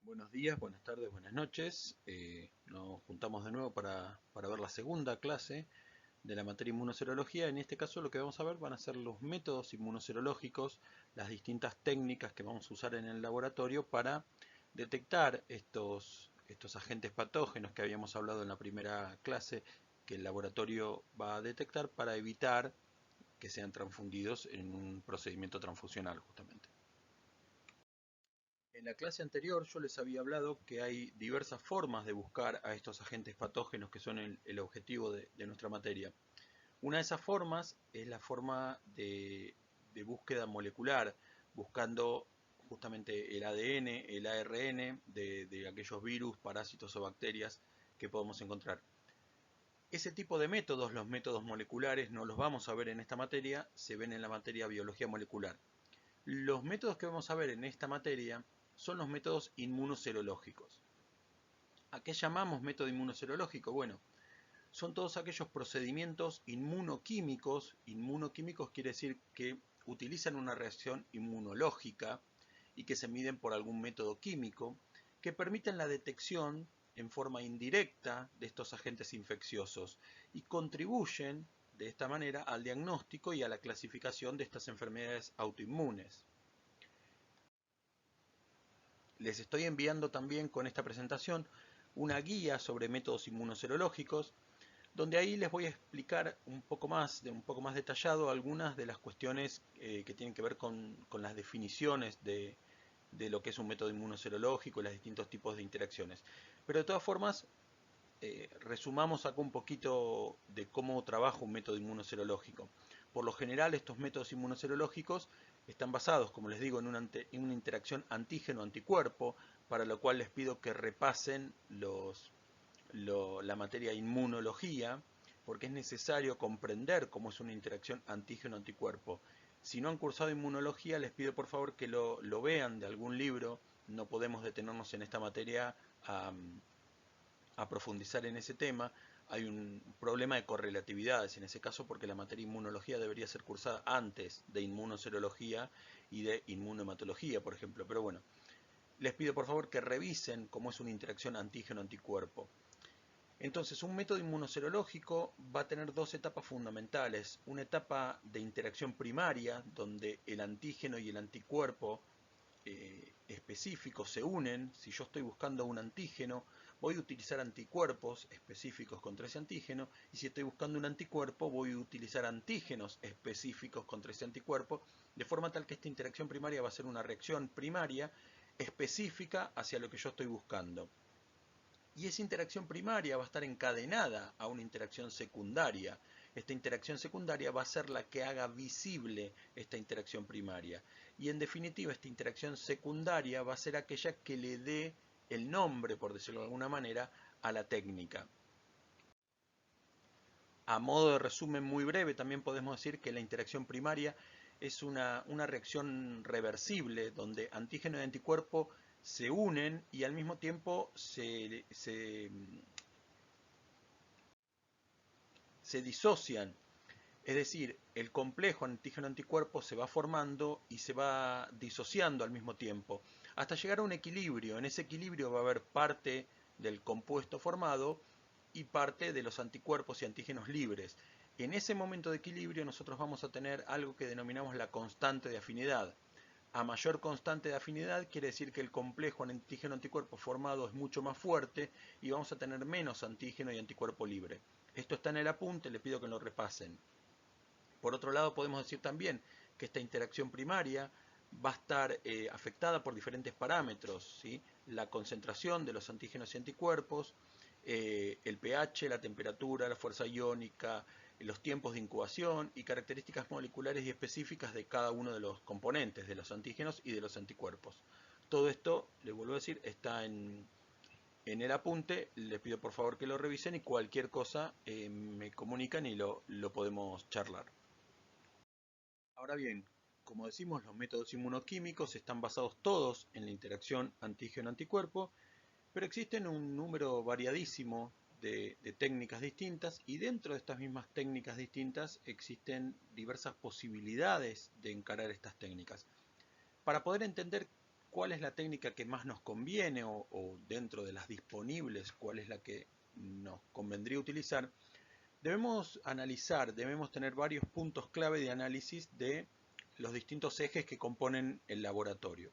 Buenos días, buenas tardes, buenas noches. Nos juntamos de nuevo para ver la segunda clase de la materia inmunoserología. En este caso lo que vamos a ver van a ser los métodos inmunoserológicos, las distintas técnicas que vamos a usar en el laboratorio para detectar estos agentes patógenos que habíamos hablado en la primera clase que el laboratorio va a detectar para evitar que sean transfundidos en un procedimiento transfusional justamente. En la clase anterior yo les había hablado que hay diversas formas de buscar a estos agentes patógenos que son el objetivo de nuestra materia. Una de esas formas es la forma de búsqueda molecular, buscando justamente el ADN, el ARN de aquellos virus, parásitos o bacterias que podemos encontrar. Ese tipo de métodos, los métodos moleculares, no los vamos a ver en esta materia, se ven en la materia biología molecular. Los métodos que vamos a ver en esta materia son los métodos inmunoserológicos. ¿A qué llamamos método inmunoserológico? Bueno, son todos aquellos procedimientos inmunoquímicos. Inmunoquímicos quiere decir que utilizan una reacción inmunológica y que se miden por algún método químico que permiten la detección en forma indirecta de estos agentes infecciosos y contribuyen de esta manera al diagnóstico y a la clasificación de estas enfermedades autoinmunes. Les estoy enviando también con esta presentación una guía sobre métodos inmunoserológicos, donde ahí les voy a explicar un poco más detallado algunas de las cuestiones que tienen que ver con las definiciones de lo que es un método inmunoserológico y los distintos tipos de interacciones. Pero de todas formas, resumamos acá un poquito de cómo trabaja un método inmunoserológico. Por lo general, estos métodos inmunoserológicos están basados, como les digo, en una interacción antígeno-anticuerpo, para lo cual les pido que repasen la materia inmunología, porque es necesario comprender cómo es una interacción antígeno-anticuerpo. Si no han cursado inmunología, les pido por favor que lo vean de algún libro. No podemos detenernos en esta materia a profundizar en ese tema. Hay un problema de correlatividades en ese caso porque la materia inmunología debería ser cursada antes de inmunoserología y de inmunohematología, por ejemplo. Pero bueno, les pido por favor que revisen cómo es una interacción antígeno-anticuerpo. Entonces, un método inmunoserológico va a tener dos etapas fundamentales. Una etapa de interacción primaria, donde el antígeno y el anticuerpo específicos se unen. Si yo estoy buscando un antígeno, voy a utilizar anticuerpos específicos contra ese antígeno, y si estoy buscando un anticuerpo, voy a utilizar antígenos específicos contra ese anticuerpo, de forma tal que esta interacción primaria va a ser una reacción primaria específica hacia lo que yo estoy buscando. Y esa interacción primaria va a estar encadenada a una interacción secundaria. Esta interacción secundaria va a ser la que haga visible esta interacción primaria. Y en definitiva, esta interacción secundaria va a ser aquella que le dé el nombre, por decirlo de alguna manera, a la técnica. A modo de resumen muy breve, también podemos decir que la interacción primaria es una reacción reversible, donde antígeno y anticuerpo se unen y al mismo tiempo se disocian. Es decir, el complejo antígeno-anticuerpo se va formando y se va disociando al mismo tiempo, hasta llegar a un equilibrio. En ese equilibrio va a haber parte del compuesto formado y parte de los anticuerpos y antígenos libres. En ese momento de equilibrio nosotros vamos a tener algo que denominamos la constante de afinidad. A mayor constante de afinidad quiere decir que el complejo antígeno-anticuerpo formado es mucho más fuerte y vamos a tener menos antígeno y anticuerpo libre. Esto está en el apunte, les pido que lo repasen. Por otro lado, podemos decir también que esta interacción primaria va a estar afectada por diferentes parámetros, ¿sí? La concentración de los antígenos y anticuerpos, el pH, la temperatura, la fuerza iónica, los tiempos de incubación y características moleculares y específicas de cada uno de los componentes de los antígenos y de los anticuerpos. Todo esto, les vuelvo a decir, está en el apunte. Les pido por favor que lo revisen y cualquier cosa me comunican y lo podemos charlar. Ahora bien, como decimos, los métodos inmunoquímicos están basados todos en la interacción antígeno-anticuerpo, pero existen un número variadísimo de técnicas distintas, y dentro de estas mismas técnicas distintas existen diversas posibilidades de encarar estas técnicas. Para poder entender cuál es la técnica que más nos conviene o dentro de las disponibles, cuál es la que nos convendría utilizar, debemos analizar, debemos tener varios puntos clave de análisis de los distintos ejes que componen el laboratorio.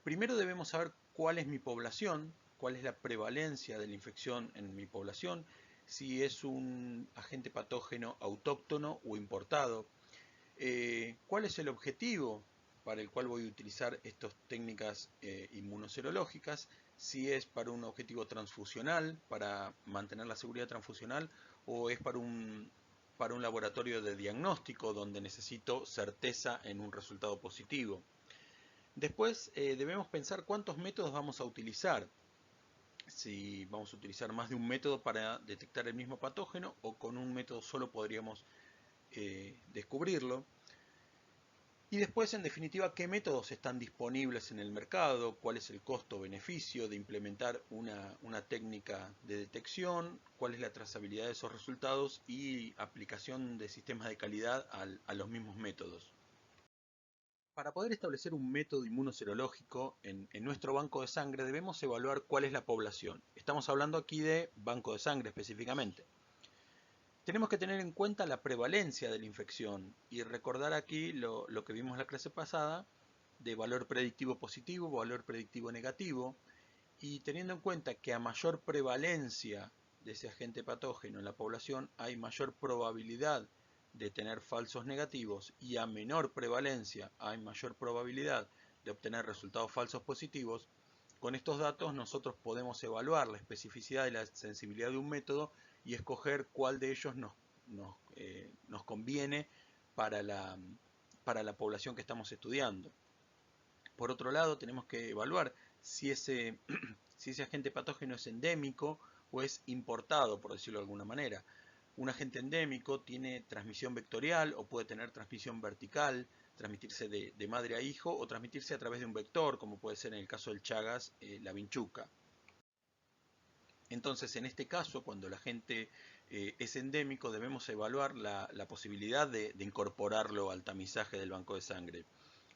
Primero debemos saber cuál es mi población, cuál es la prevalencia de la infección en mi población, si es un agente patógeno autóctono o importado, cuál es el objetivo para el cual voy a utilizar estas técnicas inmunoserológicas, si es para un objetivo transfusional, para mantener la seguridad transfusional, o es para un laboratorio de diagnóstico donde necesito certeza en un resultado positivo. Después debemos pensar cuántos métodos vamos a utilizar. Si vamos a utilizar más de un método para detectar el mismo patógeno o con un método solo podríamos descubrirlo. Y después, en definitiva, qué métodos están disponibles en el mercado, cuál es el costo-beneficio de implementar una técnica de detección, cuál es la trazabilidad de esos resultados y aplicación de sistemas de calidad a los mismos métodos. Para poder establecer un método inmunoserológico en nuestro banco de sangre debemos evaluar cuál es la población. Estamos hablando aquí de banco de sangre específicamente. Tenemos que tener en cuenta la prevalencia de la infección y recordar aquí lo que vimos en la clase pasada de valor predictivo positivo, valor predictivo negativo, y teniendo en cuenta que a mayor prevalencia de ese agente patógeno en la población hay mayor probabilidad de tener falsos negativos y a menor prevalencia hay mayor probabilidad de obtener resultados falsos positivos. Con estos datos nosotros podemos evaluar la especificidad y la sensibilidad de un método y escoger cuál de ellos nos conviene para la población que estamos estudiando. Por otro lado, tenemos que evaluar si ese agente patógeno es endémico o es importado, por decirlo de alguna manera. Un agente endémico tiene transmisión vectorial o puede tener transmisión vertical, transmitirse de madre a hijo o transmitirse a través de un vector, como puede ser en el caso del Chagas, la vinchuca. Entonces, en este caso, cuando el agente es endémico, debemos evaluar la posibilidad de incorporarlo al tamizaje del banco de sangre.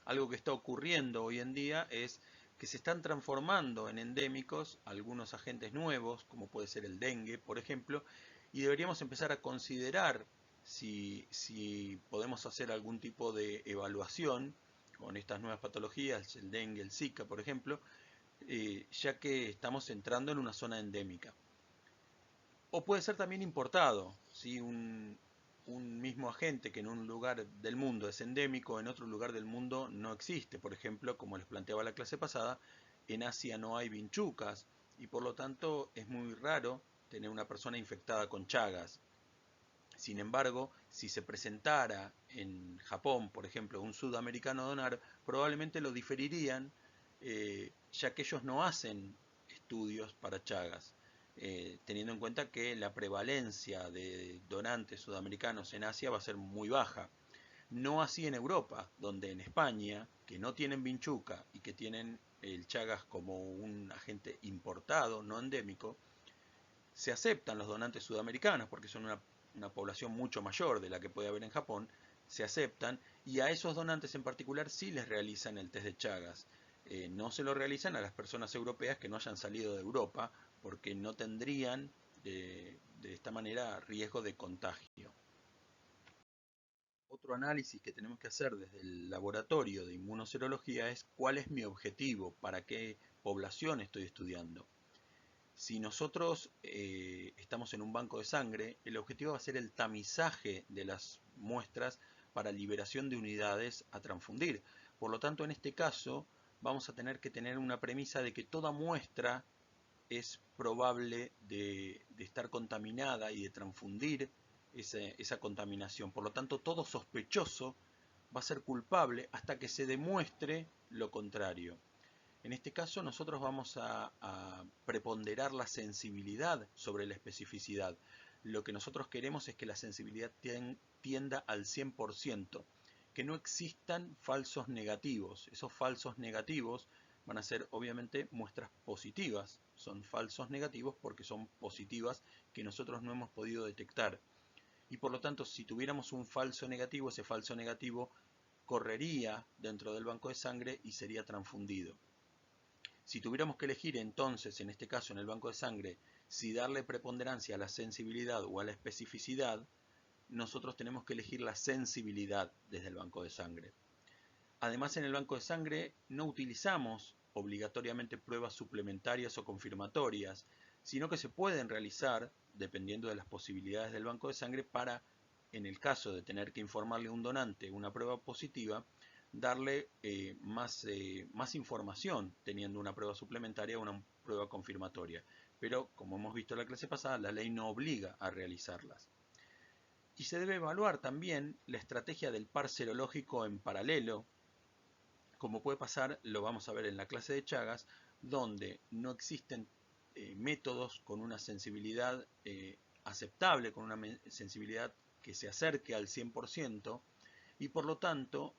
Algo que está ocurriendo hoy en día es que se están transformando en endémicos algunos agentes nuevos, como puede ser el dengue, por ejemplo, y deberíamos empezar a considerar si podemos hacer algún tipo de evaluación con estas nuevas patologías, el dengue, el Zika, por ejemplo, ya que estamos entrando en una zona endémica. O puede ser también importado, ¿sí? Un mismo agente que en un lugar del mundo es endémico, en otro lugar del mundo no existe. Por ejemplo, como les planteaba la clase pasada, en Asia no hay vinchucas y por lo tanto es muy raro tener una persona infectada con Chagas. Sin embargo, si se presentara en Japón, por ejemplo, un sudamericano a donar, probablemente lo diferirían, ya que ellos no hacen estudios para Chagas, teniendo en cuenta que la prevalencia de donantes sudamericanos en Asia va a ser muy baja. No así en Europa, donde en España, que no tienen vinchuca y que tienen el Chagas como un agente importado, no endémico, se aceptan los donantes sudamericanos porque son una población mucho mayor de la que puede haber en Japón, se aceptan y a esos donantes en particular sí les realizan el test de Chagas. No se lo realizan a las personas europeas que no hayan salido de Europa porque no tendrían de esta manera riesgo de contagio. Otro análisis que tenemos que hacer desde el laboratorio de inmunoserología es cuál es mi objetivo, para qué población estoy estudiando. Si nosotros estamos en un banco de sangre, el objetivo va a ser el tamizaje de las muestras para liberación de unidades a transfundir. Por lo tanto, en este caso, vamos a tener que tener una premisa de que toda muestra es probable de estar contaminada y de transfundir esa contaminación. Por lo tanto, todo sospechoso va a ser culpable hasta que se demuestre lo contrario. En este caso nosotros vamos a preponderar la sensibilidad sobre la especificidad. Lo que nosotros queremos es que la sensibilidad tienda al 100%, que no existan falsos negativos. Esos falsos negativos van a ser obviamente muestras positivas. Son falsos negativos porque son positivas que nosotros no hemos podido detectar. Y por lo tanto, si tuviéramos un falso negativo, ese falso negativo correría dentro del banco de sangre y sería transfundido. Si tuviéramos que elegir entonces, en este caso en el banco de sangre, si darle preponderancia a la sensibilidad o a la especificidad, nosotros tenemos que elegir la sensibilidad desde el banco de sangre. Además, en el banco de sangre no utilizamos obligatoriamente pruebas suplementarias o confirmatorias, sino que se pueden realizar, dependiendo de las posibilidades del banco de sangre, para, en el caso de tener que informarle a un donante una prueba positiva, darle más información teniendo una prueba suplementaria o una prueba confirmatoria. Pero, como hemos visto en la clase pasada, la ley no obliga a realizarlas. Y se debe evaluar también la estrategia del par serológico en paralelo, como puede pasar, lo vamos a ver en la clase de Chagas, donde no existen métodos con una sensibilidad aceptable, con una sensibilidad que se acerque al 100%, y por lo tanto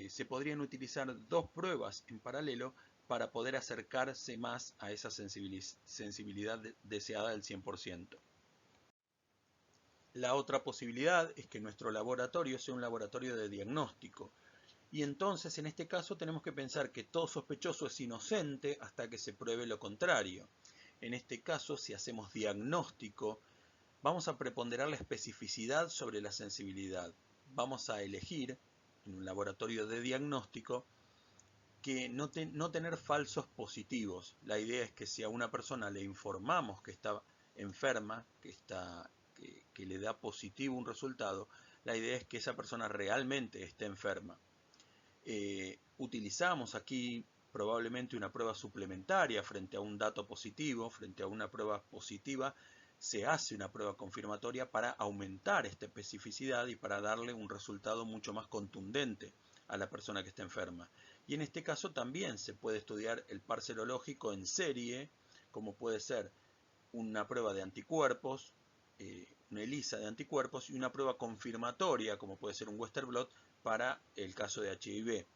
se podrían utilizar dos pruebas en paralelo para poder acercarse más a esa sensibilidad deseada del 100%. La otra posibilidad es que nuestro laboratorio sea un laboratorio de diagnóstico. Y entonces, en este caso, tenemos que pensar que todo sospechoso es inocente hasta que se pruebe lo contrario. En este caso, si hacemos diagnóstico, vamos a preponderar la especificidad sobre la sensibilidad. Vamos a elegir, en un laboratorio de diagnóstico, que no tener falsos positivos. La idea es que si a una persona le informamos que está enferma, que le da positivo un resultado, la idea es que esa persona realmente esté enferma. Utilizamos aquí probablemente una prueba suplementaria frente a un dato positivo, frente a una prueba positiva, se hace una prueba confirmatoria para aumentar esta especificidad y para darle un resultado mucho más contundente a la persona que está enferma. Y en este caso también se puede estudiar el par serológico en serie, como puede ser una prueba de anticuerpos, una ELISA de anticuerpos y una prueba confirmatoria, como puede ser un Western blot, para el caso de HIV.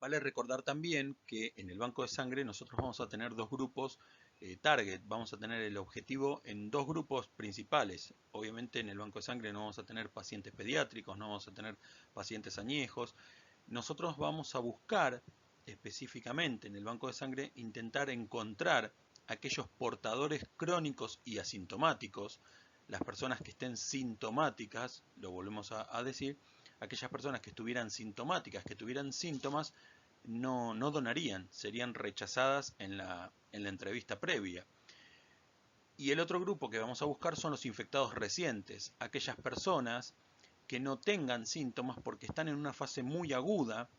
Vale recordar también que en el banco de sangre nosotros vamos a tener dos grupos target, vamos a tener el objetivo en dos grupos principales. Obviamente en el banco de sangre no vamos a tener pacientes pediátricos, no vamos a tener pacientes añejos. Nosotros vamos a buscar específicamente en el banco de sangre intentar encontrar aquellos portadores crónicos y asintomáticos, las personas que estén sintomáticas, lo volvemos a decir, aquellas personas que estuvieran sintomáticas, que tuvieran síntomas, no donarían, serían rechazadas en la entrevista previa. Y el otro grupo que vamos a buscar son los infectados recientes, aquellas personas que no tengan síntomas porque están en una fase muy aguda,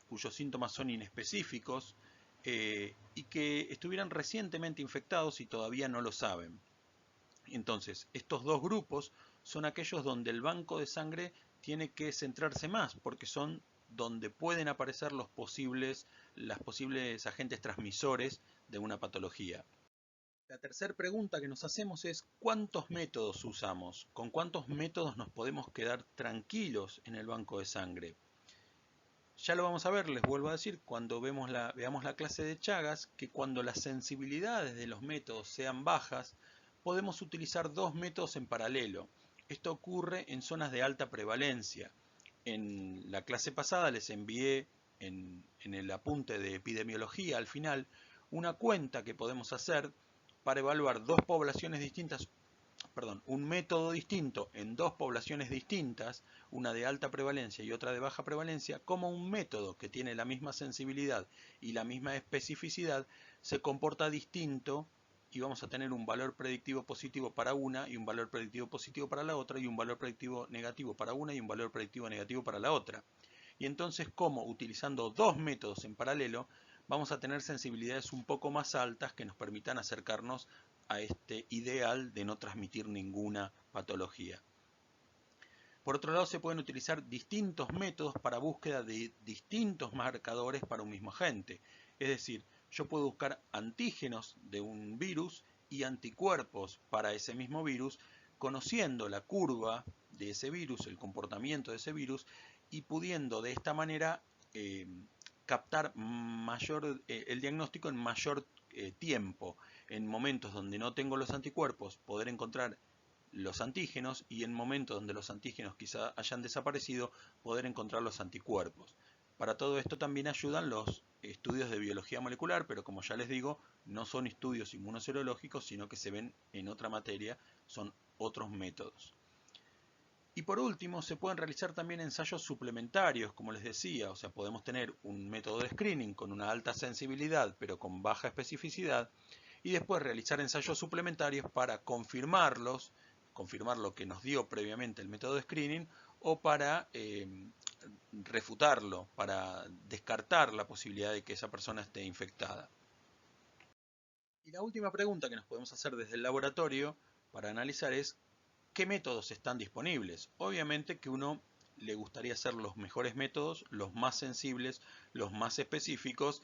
cuyos síntomas son inespecíficos, y que estuvieran recientemente infectados y todavía no lo saben. Entonces, estos dos grupos son aquellos donde el banco de sangre tiene que centrarse más, porque son donde pueden aparecer los posibles agentes transmisores de una patología. La tercera pregunta que nos hacemos es ¿cuántos métodos usamos? ¿Con cuántos métodos nos podemos quedar tranquilos en el banco de sangre? Ya lo vamos a ver, les vuelvo a decir, cuando veamos la clase de Chagas, que cuando las sensibilidades de los métodos sean bajas, podemos utilizar dos métodos en paralelo. Esto ocurre en zonas de alta prevalencia. En la clase pasada les envié en el apunte de epidemiología al final una cuenta que podemos hacer para evaluar dos poblaciones distintas, un método distinto en dos poblaciones distintas, una de alta prevalencia y otra de baja prevalencia, como un método que tiene la misma sensibilidad y la misma especificidad se comporta distinto y vamos a tener un valor predictivo positivo para una y un valor predictivo positivo para la otra y un valor predictivo negativo para una y un valor predictivo negativo para la otra. Y entonces, como utilizando dos métodos en paralelo, vamos a tener sensibilidades un poco más altas que nos permitan acercarnos a este ideal de no transmitir ninguna patología. Por otro lado, se pueden utilizar distintos métodos para búsqueda de distintos marcadores para un mismo agente. Es decir, yo puedo buscar antígenos de un virus y anticuerpos para ese mismo virus, conociendo la curva de ese virus, el comportamiento de ese virus, y pudiendo de esta manera captar el diagnóstico en mayor tiempo. En momentos donde no tengo los anticuerpos, poder encontrar los antígenos y en momentos donde los antígenos quizá hayan desaparecido, poder encontrar los anticuerpos. Para todo esto también ayudan los estudios de biología molecular, pero como ya les digo, no son estudios inmunoserológicos, sino que se ven en otra materia, son otros métodos. Y por último, se pueden realizar también ensayos suplementarios, como les decía, o sea, podemos tener un método de screening con una alta sensibilidad, pero con baja especificidad, y después realizar ensayos suplementarios para confirmar lo que nos dio previamente el método de screening, o para refutarlo, para descartar la posibilidad de que esa persona esté infectada. Y la última pregunta que nos podemos hacer desde el laboratorio para analizar es ¿qué métodos están disponibles? Obviamente que uno le gustaría hacer los mejores métodos, los más sensibles, los más específicos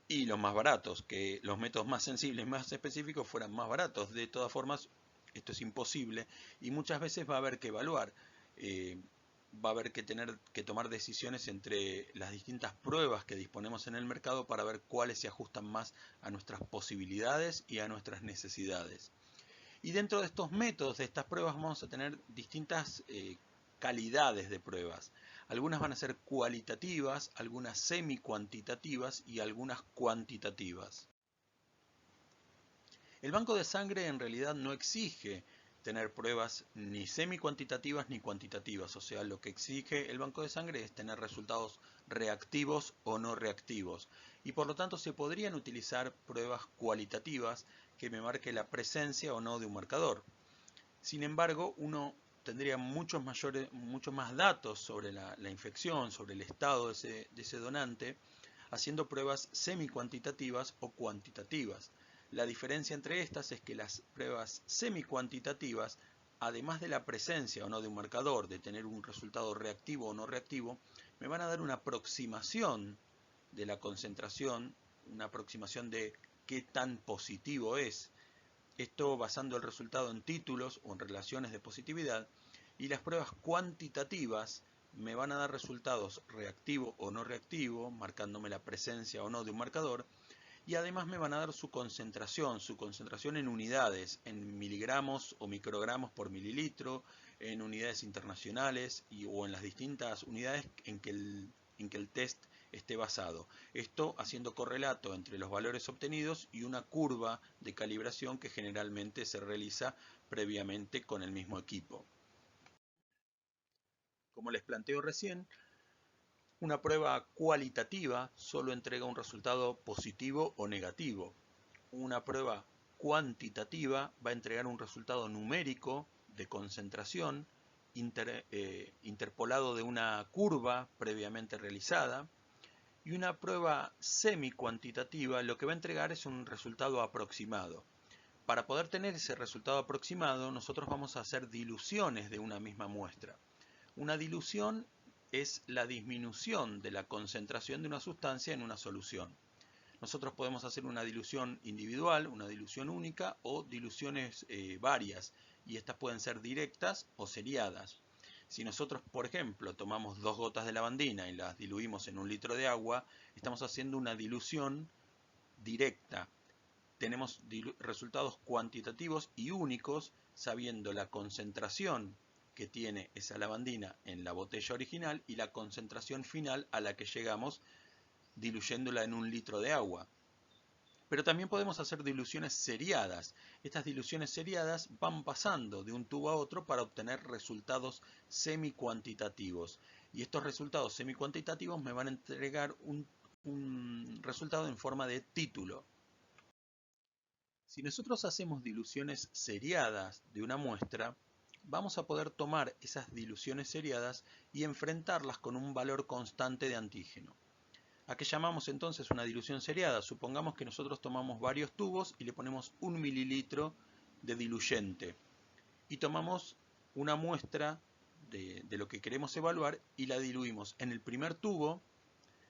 y los más baratos, que los métodos más sensibles y más específicos fueran más baratos. De todas formas, esto es imposible y muchas veces va a haber que evaluar, va a haber que tener que tomar decisiones entre las distintas pruebas que disponemos en el mercado para ver cuáles se ajustan más a nuestras posibilidades y a nuestras necesidades. Y dentro de estos métodos, de estas pruebas, vamos a tener distintas calidades de pruebas. Algunas van a ser cualitativas, algunas semi-cuantitativas y algunas cuantitativas. El banco de sangre en realidad no exige tener pruebas ni semi-cuantitativas ni cuantitativas, o sea, lo que exige el banco de sangre es tener resultados reactivos o no reactivos. Y por lo tanto se podrían utilizar pruebas cualitativas que me marque la presencia o no de un marcador. Sin embargo, uno tendría muchos más datos sobre la infección, sobre el estado de ese donante, haciendo pruebas semi-cuantitativas o cuantitativas. La diferencia entre estas es que las pruebas semi-cuantitativas, además de la presencia o no de un marcador, de tener un resultado reactivo o no reactivo, me van a dar una aproximación de la concentración, una aproximación de qué tan positivo es. Esto basando el resultado en títulos o en relaciones de positividad. Y las pruebas cuantitativas me van a dar resultados reactivo o no reactivo, marcándome la presencia o no de un marcador. Y además me van a dar su concentración en unidades, en miligramos o microgramos por mililitro, en unidades internacionales o en las distintas unidades en que el test esté basado. Esto haciendo correlato entre los valores obtenidos y una curva de calibración que generalmente se realiza previamente con el mismo equipo. Como les planteo recién, una prueba cualitativa solo entrega un resultado positivo o negativo. Una prueba cuantitativa va a entregar un resultado numérico de concentración interpolado de una curva previamente realizada. Y una prueba semi-cuantitativa lo que va a entregar es un resultado aproximado. Para poder tener ese resultado aproximado, nosotros vamos a hacer diluciones de una misma muestra. Una dilución es la disminución de la concentración de una sustancia en una solución. Nosotros podemos hacer una dilución individual, una dilución única o diluciones varias, y estas pueden ser directas o seriadas. Si nosotros, por ejemplo, tomamos 2 gotas de lavandina y las diluimos en 1 litro de agua, estamos haciendo una dilución directa. Tenemos resultados cuantitativos y únicos sabiendo la concentración que tiene esa lavandina en la botella original y la concentración final a la que llegamos diluyéndola en 1 litro de agua. Pero también podemos hacer diluciones seriadas. Estas diluciones seriadas van pasando de un tubo a otro para obtener resultados semi-cuantitativos. Y estos resultados semi-cuantitativos me van a entregar un resultado en forma de título. Si nosotros hacemos diluciones seriadas de una muestra, vamos a poder tomar esas diluciones seriadas y enfrentarlas con un valor constante de antígeno. ¿A qué llamamos entonces una dilución seriada? Supongamos que nosotros tomamos varios tubos y le ponemos 1 mililitro de diluyente y tomamos una muestra de lo que queremos evaluar y la diluimos. En el primer tubo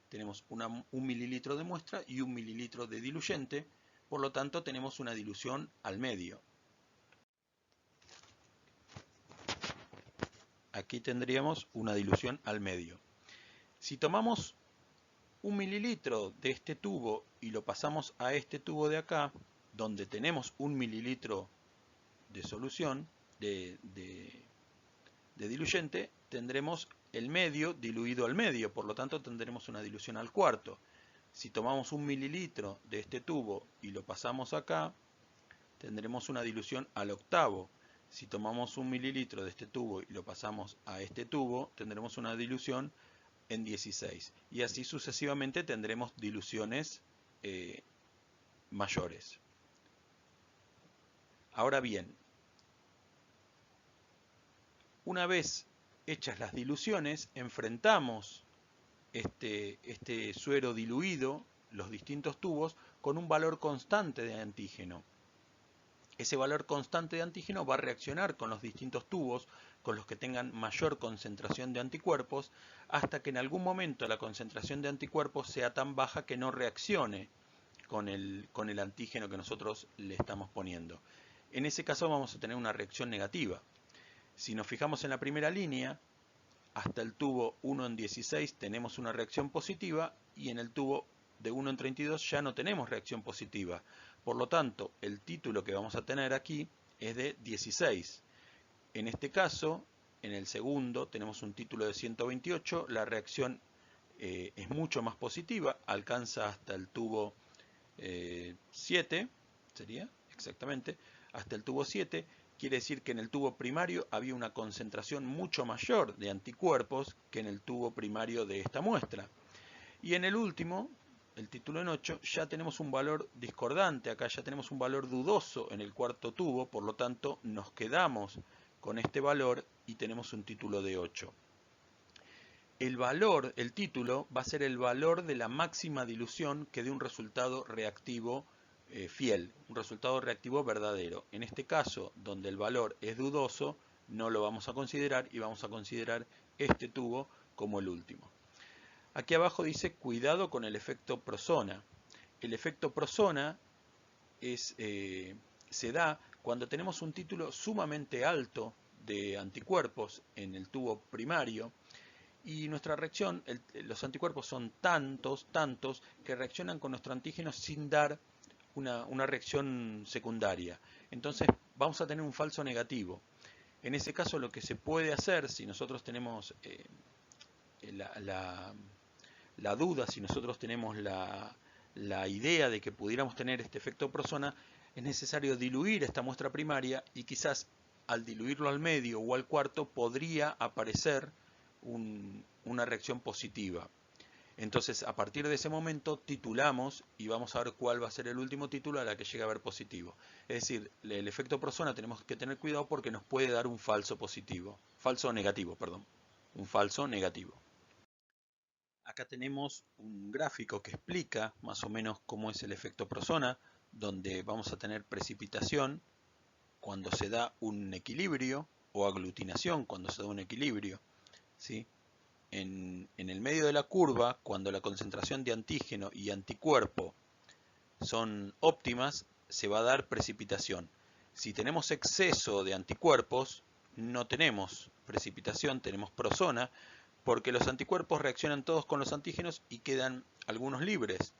tenemos 1 mililitro de muestra y 1 mililitro de diluyente, por lo tanto tenemos una dilución al medio. Aquí tendríamos una dilución al medio. Si tomamos 1 mililitro de este tubo y lo pasamos a este tubo de acá, donde tenemos 1 mililitro de solución, de diluyente, tendremos el medio diluido al medio, por lo tanto tendremos una dilución al cuarto. Si tomamos 1 mililitro de este tubo y lo pasamos acá, tendremos una dilución al octavo. Si tomamos 1 mililitro de este tubo y lo pasamos a este tubo, tendremos una dilución en 16. Y así sucesivamente tendremos diluciones mayores. Ahora bien, una vez hechas las diluciones, enfrentamos este suero diluido, los distintos tubos, con un valor constante de antígeno. Ese valor constante de antígeno va a reaccionar con los distintos tubos, con los que tengan mayor concentración de anticuerpos, hasta que en algún momento la concentración de anticuerpos sea tan baja que no reaccione con el antígeno que nosotros le estamos poniendo. En ese caso vamos a tener una reacción negativa. Si nos fijamos en la primera línea, hasta el tubo 1 en 16 tenemos una reacción positiva y en el tubo de 1 en 32 ya no tenemos reacción positiva. Por lo tanto, el título que vamos a tener aquí es de 16. En este caso, en el segundo, tenemos un título de 128. La reacción es mucho más positiva, alcanza hasta el tubo 7, sería exactamente, hasta el tubo 7. Quiere decir que en el tubo primario había una concentración mucho mayor de anticuerpos que en el tubo primario de esta muestra. Y en el último, el título en 8, ya tenemos un valor discordante, acá ya tenemos un valor dudoso en el cuarto tubo, por lo tanto nos quedamos con este valor y tenemos un título de 8. El valor, el título, va a ser el valor de la máxima dilución que dé un resultado reactivo fiel, un resultado reactivo verdadero. En este caso, donde el valor es dudoso, no lo vamos a considerar y vamos a considerar este tubo como el último. Aquí abajo dice cuidado con el efecto Prosona. El efecto Prosona se da cuando tenemos un título sumamente alto de anticuerpos en el tubo primario y nuestra reacción, los anticuerpos son tantos que reaccionan con nuestro antígeno sin dar una reacción secundaria. Entonces vamos a tener un falso negativo. En ese caso lo que se puede hacer, si nosotros tenemos la duda, si nosotros tenemos la idea de que pudiéramos tener este efecto Prosona, es necesario diluir esta muestra primaria y quizás al diluirlo al medio o al cuarto podría aparecer una reacción positiva. Entonces, a partir de ese momento, titulamos y vamos a ver cuál va a ser el último título a la que llegue a ver positivo. Es decir, el efecto Prosona tenemos que tener cuidado porque nos puede dar un falso negativo, perdón. Un falso negativo. Acá tenemos un gráfico que explica más o menos cómo es el efecto Prosona, donde vamos a tener precipitación cuando se da un equilibrio o aglutinación cuando se da un equilibrio, ¿sí? En el medio de la curva, cuando la concentración de antígeno y anticuerpo son óptimas, se va a dar precipitación. Si tenemos exceso de anticuerpos, no tenemos precipitación, tenemos prosona, porque los anticuerpos reaccionan todos con los antígenos y quedan algunos libres.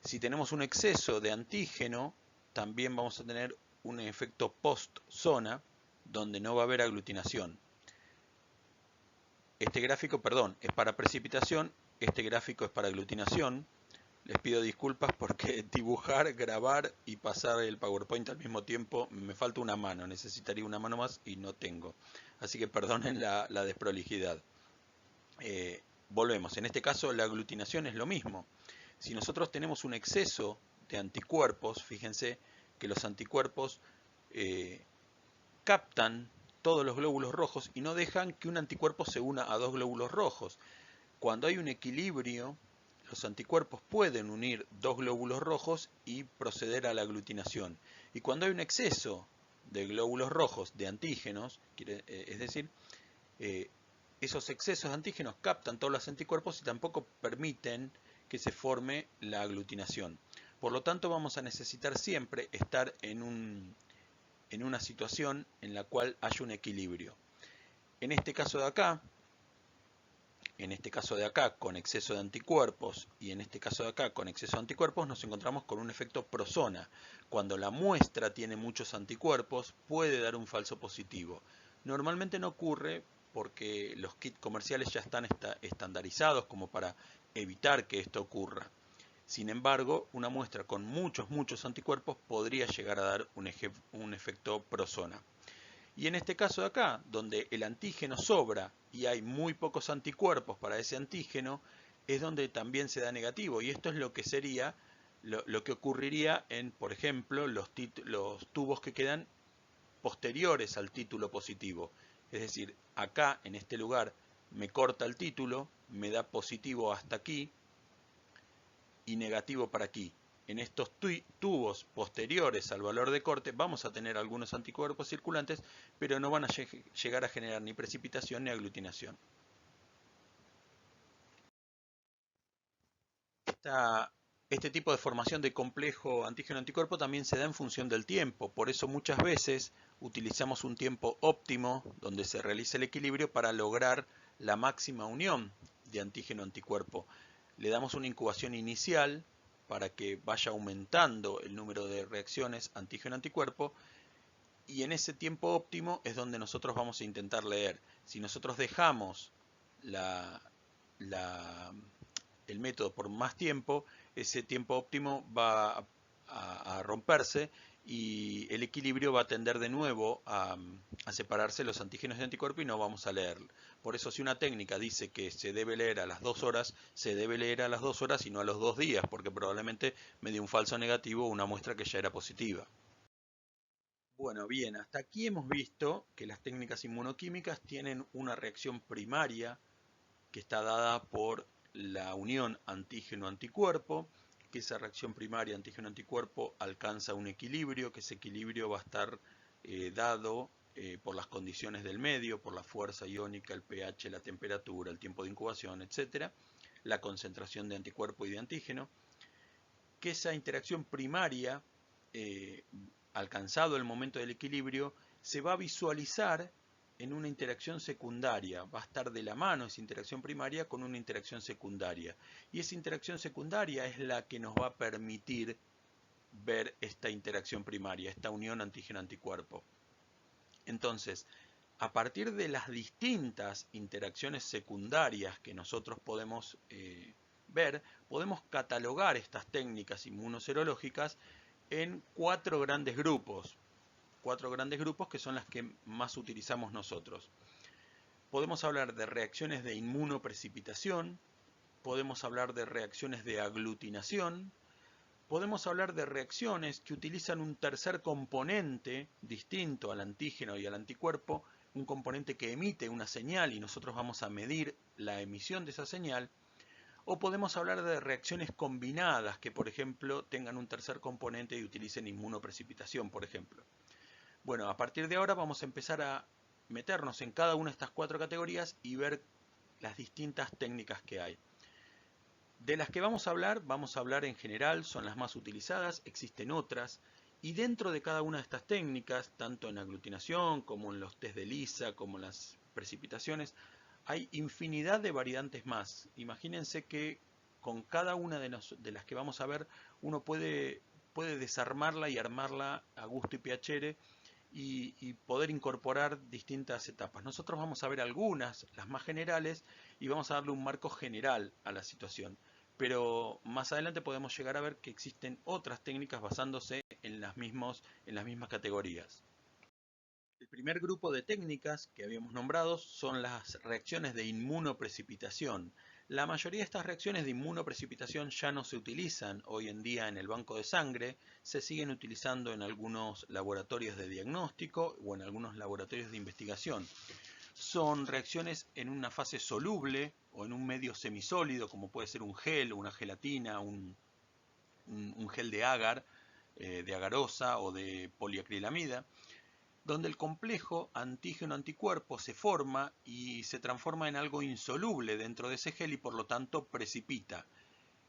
Si tenemos un exceso de antígeno, también vamos a tener un efecto post-zona, donde no va a haber aglutinación. Este gráfico, perdón, es para precipitación, este gráfico es para aglutinación. Les pido disculpas porque dibujar, grabar y pasar el PowerPoint al mismo tiempo me falta una mano, necesitaría una mano más y no tengo. Así que perdonen la desprolijidad. Volvemos, en este caso la aglutinación es lo mismo. Si nosotros tenemos un exceso de anticuerpos, fíjense que los anticuerpos captan todos los glóbulos rojos y no dejan que un anticuerpo se una a dos glóbulos rojos. Cuando hay un equilibrio, los anticuerpos pueden unir dos glóbulos rojos y proceder a la aglutinación. Y cuando hay un exceso de glóbulos rojos de antígenos, es decir, esos excesos de antígenos captan todos los anticuerpos y tampoco permiten que se forme la aglutinación. Por lo tanto, vamos a necesitar siempre estar en una situación en la cual haya un equilibrio. En este caso de acá, en este caso de acá con exceso de anticuerpos y en este caso de acá con exceso de anticuerpos, nos encontramos con un efecto prosona. Cuando la muestra tiene muchos anticuerpos, puede dar un falso positivo. Normalmente no ocurre porque los kits comerciales ya están estandarizados como para evitar que esto ocurra. Sin embargo, una muestra con muchos anticuerpos podría llegar a dar un efecto prosona. Y en este caso de acá, donde el antígeno sobra y hay muy pocos anticuerpos para ese antígeno, es donde también se da negativo. Y esto es lo que sería, lo que ocurriría en, por ejemplo, los tubos que quedan posteriores al título positivo. Es decir, acá, en este lugar, me corta el título, me da positivo hasta aquí y negativo para aquí. En estos tubos posteriores al valor de corte vamos a tener algunos anticuerpos circulantes, pero no van a llegar a generar ni precipitación ni aglutinación. Este tipo de formación de complejo antígeno-anticuerpo también se da en función del tiempo. Por eso muchas veces utilizamos un tiempo óptimo donde se realiza el equilibrio para lograr la máxima unión de antígeno-anticuerpo. Le damos una incubación inicial para que vaya aumentando el número de reacciones antígeno-anticuerpo, y en ese tiempo óptimo es donde nosotros vamos a intentar leer. Si nosotros dejamos el método por más tiempo, ese tiempo óptimo va a romperse y el equilibrio va a tender de nuevo a separarse los antígenos de anticuerpo y no vamos a leer. Por eso si una técnica dice que se debe leer a las 2 horas, se debe leer a las 2 horas y no a los 2 días, porque probablemente me dio un falso negativo o una muestra que ya era positiva. Bueno, bien, hasta aquí hemos visto que las técnicas inmunoquímicas tienen una reacción primaria que está dada por la unión antígeno-anticuerpo, que esa reacción primaria antígeno-anticuerpo alcanza un equilibrio, que ese equilibrio va a estar dado por las condiciones del medio, por la fuerza iónica, el pH, la temperatura, el tiempo de incubación, etc., la concentración de anticuerpo y de antígeno, que esa interacción primaria, alcanzado el momento del equilibrio, se va a visualizar en una interacción secundaria. Va a estar de la mano esa interacción primaria con una interacción secundaria. Y esa interacción secundaria es la que nos va a permitir ver esta interacción primaria, esta unión antígeno-anticuerpo. Entonces, a partir de las distintas interacciones secundarias que nosotros podemos ver, podemos catalogar estas técnicas inmunoserológicas en 4 grandes grupos. 4 grandes grupos que son las que más utilizamos nosotros. Podemos hablar de reacciones de inmunoprecipitación, podemos hablar de reacciones de aglutinación, podemos hablar de reacciones que utilizan un tercer componente distinto al antígeno y al anticuerpo, un componente que emite una señal y nosotros vamos a medir la emisión de esa señal. O podemos hablar de reacciones combinadas que, por ejemplo, tengan un tercer componente y utilicen inmunoprecipitación, por ejemplo. Bueno, a partir de ahora vamos a empezar a meternos en cada una de estas 4 categorías y ver las distintas técnicas que hay. De las que vamos a hablar en general, son las más utilizadas, existen otras, y dentro de cada una de estas técnicas, tanto en aglutinación como en los test de Lisa, como en las precipitaciones, hay infinidad de variantes más. Imagínense que con cada una de las que vamos a ver, uno puede desarmarla y armarla a gusto y piacere y poder incorporar distintas etapas. Nosotros vamos a ver algunas, las más generales, y vamos a darle un marco general a la situación. Pero más adelante podemos llegar a ver que existen otras técnicas basándose en las mismas categorías. El primer grupo de técnicas que habíamos nombrado son las reacciones de inmunoprecipitación. La mayoría de estas reacciones de inmunoprecipitación ya no se utilizan hoy en día en el banco de sangre, se siguen utilizando en algunos laboratorios de diagnóstico o en algunos laboratorios de investigación. Son reacciones en una fase soluble o en un medio semisólido, como puede ser un gel, una gelatina, un gel de agar, de agarosa o de poliacrilamida, donde el complejo antígeno-anticuerpo se forma y se transforma en algo insoluble dentro de ese gel y por lo tanto precipita.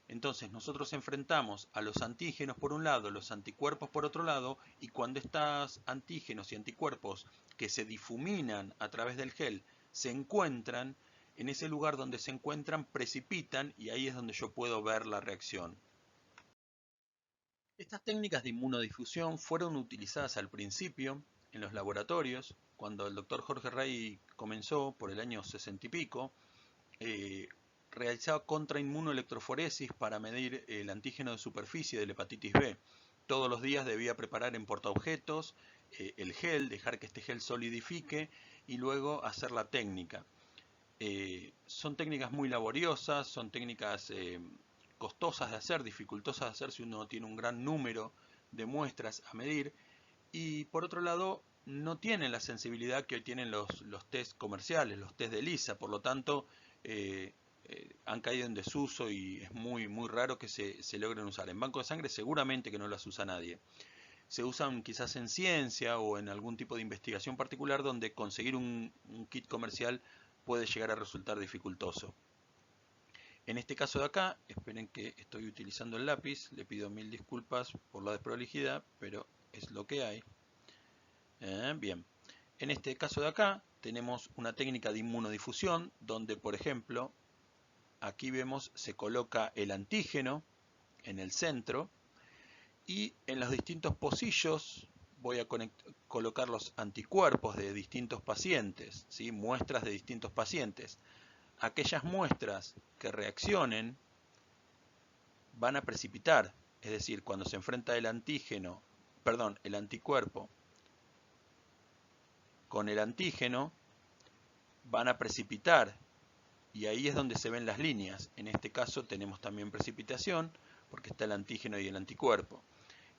Entonces nosotros enfrentamos a los antígenos por un lado, los anticuerpos por otro lado, y cuando estos antígenos y anticuerpos que se difuminan a través del gel se encuentran, en ese lugar donde se encuentran precipitan y ahí es donde yo puedo ver la reacción. Estas técnicas de inmunodifusión fueron utilizadas al principio en los laboratorios, cuando el doctor Jorge Rey comenzó por el año 60 y pico, realizaba contrainmunoelectroforesis para medir el antígeno de superficie de la hepatitis B. Todos los días debía preparar en portaobjetos el gel, dejar que este gel solidifique y luego hacer la técnica. Son técnicas muy laboriosas, son técnicas costosas de hacer, dificultosas de hacer si uno tiene un gran número de muestras a medir, y por otro lado no tienen la sensibilidad que hoy tienen los test comerciales, los test de ELISA, por lo tanto han caído en desuso y es muy raro que se logren usar. En banco de sangre seguramente que no las usa nadie. Se usan quizás en ciencia o en algún tipo de investigación particular donde conseguir un kit comercial puede llegar a resultar dificultoso. En este caso de acá, esperen que estoy utilizando el lápiz, le pido 1000 disculpas por la desprolijidad, pero es lo que hay. Bien, en este caso de acá tenemos una técnica de inmunodifusión donde, por ejemplo, aquí vemos se coloca el antígeno en el centro y en los distintos pocillos voy a colocar los anticuerpos de distintos pacientes, ¿sí? Muestras de distintos pacientes. Aquellas muestras que reaccionen van a precipitar, es decir, cuando se enfrenta el anticuerpo con el antígeno, van a precipitar y ahí es donde se ven las líneas. En este caso tenemos también precipitación porque está el antígeno y el anticuerpo.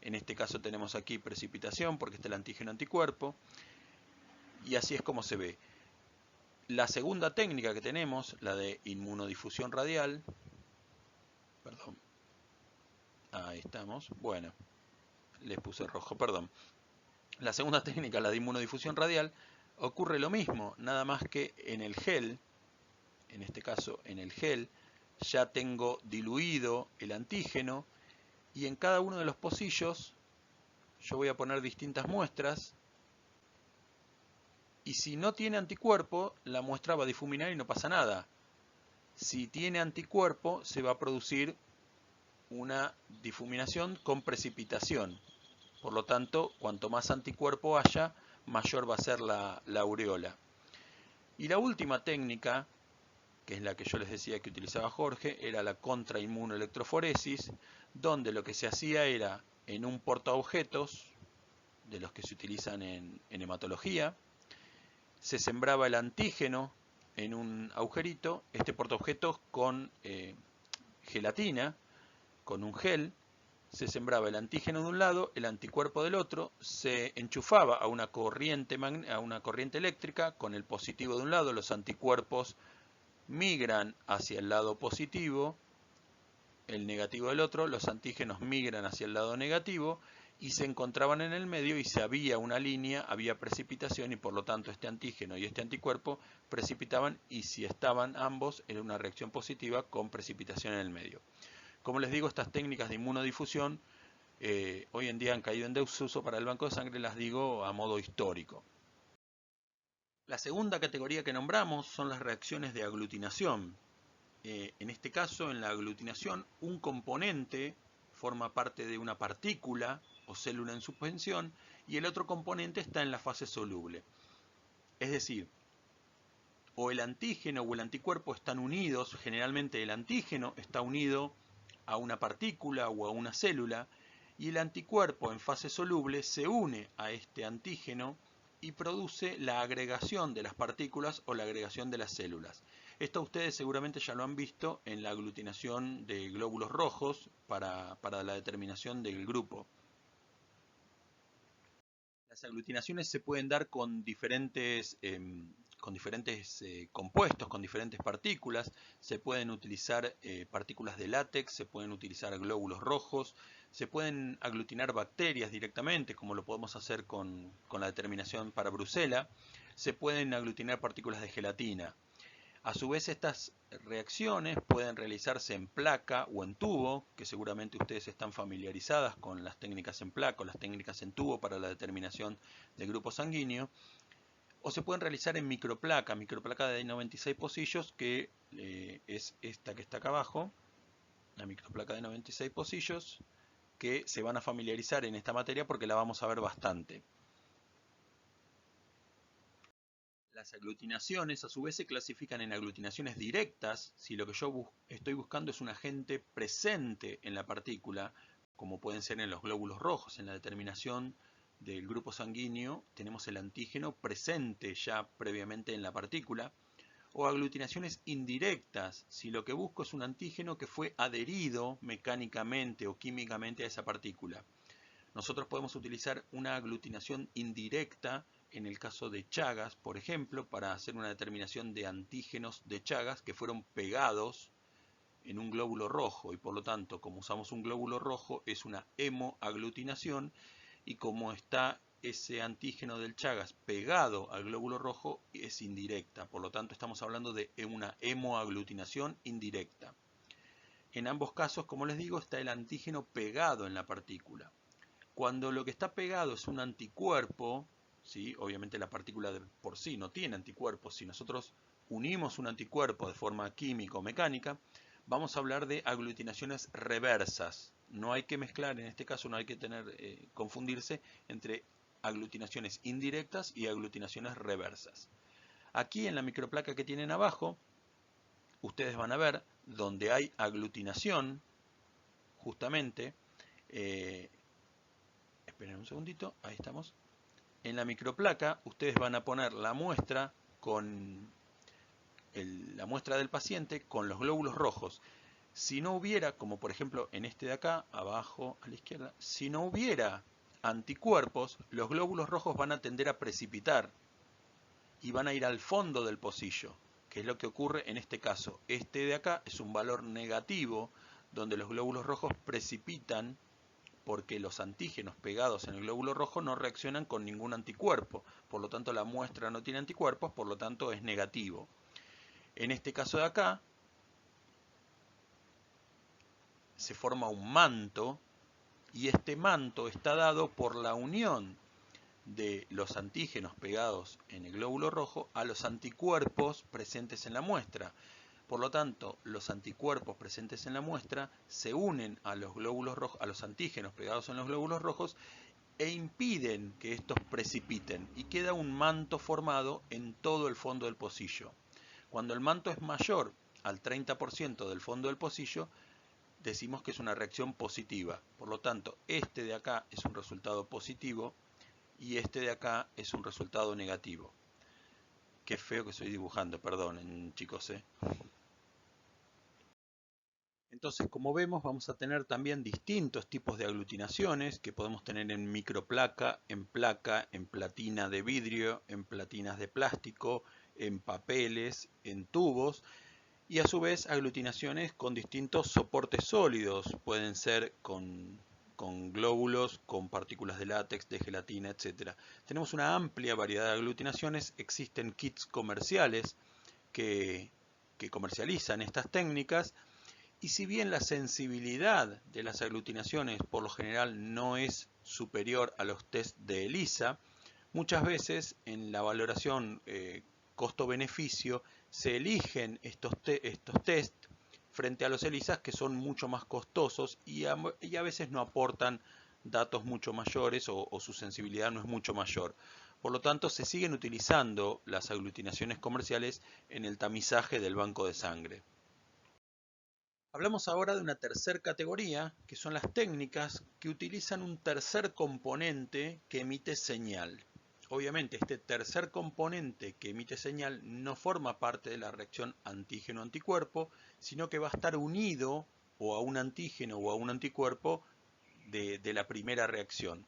En este caso tenemos aquí precipitación porque está el antígeno anticuerpo y así es como se ve. La segunda técnica que tenemos, la de inmunodifusión radial, perdón, ahí estamos, bueno, les puse rojo, perdón. La segunda técnica, la de inmunodifusión radial, ocurre lo mismo, nada más que en el gel, en este caso en el gel, ya tengo diluido el antígeno y en cada uno de los pocillos yo voy a poner distintas muestras y si no tiene anticuerpo, la muestra va a difuminar y no pasa nada. Si tiene anticuerpo, se va a producir una difuminación con precipitación. Por lo tanto, cuanto más anticuerpo haya, mayor va a ser la aureola. Y la última técnica, que es la que yo les decía que utilizaba Jorge, era la contrainmunoelectroforesis, donde lo que se hacía era en un portaobjetos, de los que se utilizan en hematología, se sembraba el antígeno en un agujerito, este portaobjetos con gelatina, con un gel, se sembraba el antígeno de un lado, el anticuerpo del otro, se enchufaba a una corriente eléctrica, con el positivo de un lado, los anticuerpos migran hacia el lado positivo, el negativo del otro, los antígenos migran hacia el lado negativo y se encontraban en el medio y si había una línea, había precipitación y por lo tanto este antígeno y este anticuerpo precipitaban y si estaban ambos era una reacción positiva con precipitación en el medio. Como les digo, estas técnicas de inmunodifusión hoy en día han caído en desuso para el banco de sangre, las digo a modo histórico. La segunda categoría que nombramos son las reacciones de aglutinación. En este caso, en la aglutinación, un componente forma parte de una partícula o célula en suspensión y el otro componente está en la fase soluble. Es decir, o el antígeno o el anticuerpo están unidos, generalmente el antígeno está unido a una partícula o a una célula y el anticuerpo en fase soluble se une a este antígeno y produce la agregación de las partículas o la agregación de las células. Esto ustedes seguramente ya lo han visto en la aglutinación de glóbulos rojos para la determinación del grupo. Las aglutinaciones se pueden dar con diferentes compuestos, con diferentes partículas. Se pueden utilizar partículas de látex, se pueden utilizar glóbulos rojos, se pueden aglutinar bacterias directamente, como lo podemos hacer con la determinación para Brucella. Se pueden aglutinar partículas de gelatina. A su vez, estas reacciones pueden realizarse en placa o en tubo, que seguramente ustedes están familiarizadas con las técnicas en placa o las técnicas en tubo para la determinación del grupo sanguíneo, o se pueden realizar en microplaca de 96 pocillos, que es esta que está acá abajo, la microplaca de 96 pocillos, que se van a familiarizar en esta materia porque la vamos a ver bastante. Las aglutinaciones a su vez se clasifican en aglutinaciones directas, si lo que yo estoy buscando es un agente presente en la partícula, como pueden ser en los glóbulos rojos. En la determinación del grupo sanguíneo tenemos el antígeno presente ya previamente en la partícula. O aglutinaciones indirectas, si lo que busco es un antígeno que fue adherido mecánicamente o químicamente a esa partícula. Nosotros podemos utilizar una aglutinación indirecta en el caso de Chagas, por ejemplo, para hacer una determinación de antígenos de Chagas que fueron pegados en un glóbulo rojo, y por lo tanto, como usamos un glóbulo rojo, es una hemoaglutinación, y como está ese antígeno del Chagas pegado al glóbulo rojo, es indirecta. Por lo tanto, estamos hablando de una hemoaglutinación indirecta. En ambos casos, como les digo, está el antígeno pegado en la partícula. Cuando lo que está pegado es un anticuerpo, ¿sí? Obviamente la partícula por sí no tiene anticuerpos. Si nosotros unimos un anticuerpo de forma química o mecánica, vamos a hablar de aglutinaciones reversas. No hay que mezclar, en este caso no hay que confundirse entre aglutinaciones indirectas y aglutinaciones reversas. Aquí en la microplaca que tienen abajo, ustedes van a ver donde hay aglutinación, justamente, esperen un segundito, ahí estamos. En la microplaca ustedes van a poner la muestra con la muestra del paciente con los glóbulos rojos. Si no hubiera, como por ejemplo en este de acá, abajo a la izquierda, si no hubiera anticuerpos, los glóbulos rojos van a tender a precipitar y van a ir al fondo del pocillo, que es lo que ocurre en este caso. Este de acá es un valor negativo, donde los glóbulos rojos precipitan porque los antígenos pegados en el glóbulo rojo no reaccionan con ningún anticuerpo. Por lo tanto, la muestra no tiene anticuerpos, por lo tanto es negativo. En este caso de acá, se forma un manto, y este manto está dado por la unión de los antígenos pegados en el glóbulo rojo a los anticuerpos presentes en la muestra. Por lo tanto, los anticuerpos presentes en la muestra se unen a los glóbulos rojos, a los antígenos pegados en los glóbulos rojos, e impiden que estos precipiten, y queda un manto formado en todo el fondo del pocillo. Cuando el manto es mayor al 30% del fondo del pocillo, decimos que es una reacción positiva. Por lo tanto, este de acá es un resultado positivo y este de acá es un resultado negativo. Qué feo que estoy dibujando, perdonen chicos. Entonces, como vemos, vamos a tener también distintos tipos de aglutinaciones que podemos tener en microplaca, en platina de vidrio, en platinas de plástico, en papeles, en tubos, y a su vez aglutinaciones con distintos soportes sólidos. Pueden ser con glóbulos, con partículas de látex, de gelatina, etc. Tenemos una amplia variedad de aglutinaciones. Existen kits comerciales que comercializan estas técnicas. Y si bien la sensibilidad de las aglutinaciones por lo general no es superior a los test de ELISA, muchas veces en la valoración costo-beneficio se eligen estos test frente a los ELISAs, que son mucho más costosos y a veces no aportan datos mucho mayores, o su sensibilidad no es mucho mayor. Por lo tanto, se siguen utilizando las aglutinaciones comerciales en el tamizaje del banco de sangre. Hablamos ahora de una tercera categoría, que son las técnicas que utilizan un tercer componente que emite señal. Obviamente este tercer componente que emite señal no forma parte de la reacción antígeno-anticuerpo, sino que va a estar unido o a un antígeno o a un anticuerpo de la primera reacción.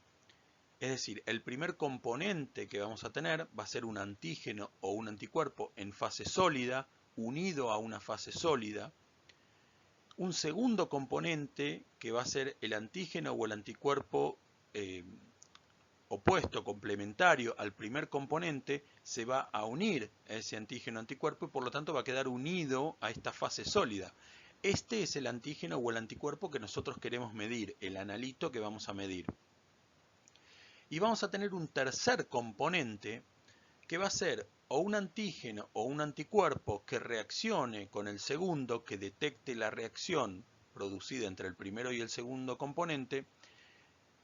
Es decir, el primer componente que vamos a tener va a ser un antígeno o un anticuerpo en fase sólida, unido a una fase sólida. Un segundo componente, que va a ser el antígeno o el anticuerpo opuesto, complementario al primer componente, se va a unir a ese antígeno anticuerpo y por lo tanto va a quedar unido a esta fase sólida. Este es el antígeno o el anticuerpo que nosotros queremos medir, el analito que vamos a medir. Y vamos a tener un tercer componente que va a ser o un antígeno o un anticuerpo que reaccione con el segundo, que detecte la reacción producida entre el primero y el segundo componente,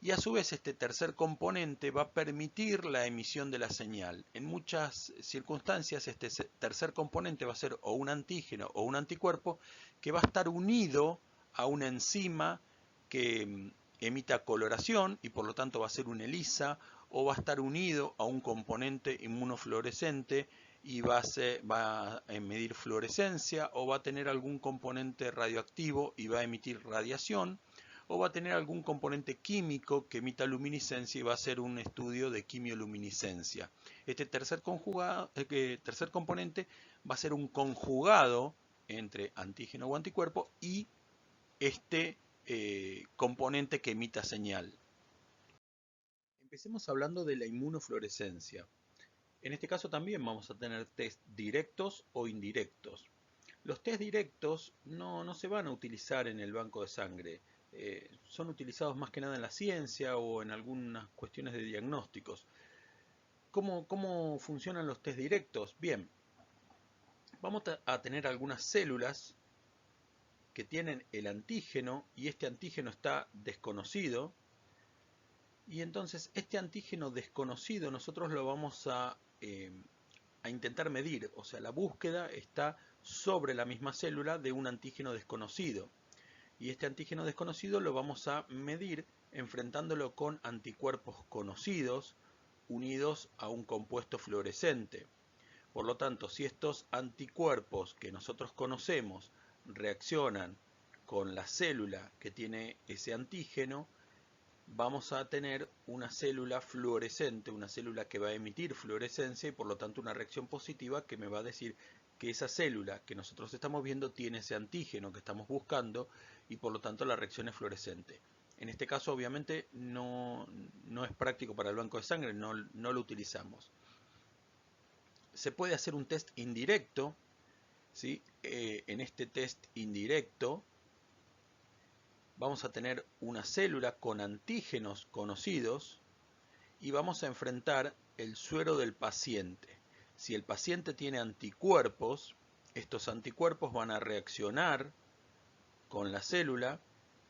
y a su vez este tercer componente va a permitir la emisión de la señal. En muchas circunstancias este tercer componente va a ser o un antígeno o un anticuerpo que va a estar unido a una enzima que emita coloración y por lo tanto va a ser una ELISA, o va a estar unido a un componente inmunofluorescente y va a medir fluorescencia, o va a tener algún componente radioactivo y va a emitir radiación, o va a tener algún componente químico que emita luminiscencia y va a hacer un estudio de quimioluminiscencia. Este tercer componente va a ser un conjugado entre antígeno o anticuerpo y este componente que emita señal. Empecemos hablando de la inmunofluorescencia. En este caso también vamos a tener test directos o indirectos. Los test directos no se van a utilizar en el banco de sangre. Son utilizados más que nada en la ciencia o en algunas cuestiones de diagnósticos. ¿Cómo funcionan los test directos? Bien, vamos a tener algunas células que tienen el antígeno y este antígeno está desconocido. Y entonces este antígeno desconocido nosotros lo vamos a intentar medir. O sea, la búsqueda está sobre la misma célula de un antígeno desconocido. Y este antígeno desconocido lo vamos a medir enfrentándolo con anticuerpos conocidos unidos a un compuesto fluorescente. Por lo tanto, si estos anticuerpos que nosotros conocemos reaccionan con la célula que tiene ese antígeno, vamos a tener una célula fluorescente, una célula que va a emitir fluorescencia y por lo tanto una reacción positiva que me va a decir que esa célula que nosotros estamos viendo tiene ese antígeno que estamos buscando y por lo tanto la reacción es fluorescente. En este caso obviamente no es práctico para el banco de sangre, no lo utilizamos. Se puede hacer un test indirecto, ¿sí? En este test indirecto vamos a tener una célula con antígenos conocidos y vamos a enfrentar el suero del paciente. Si el paciente tiene anticuerpos, estos anticuerpos van a reaccionar con la célula.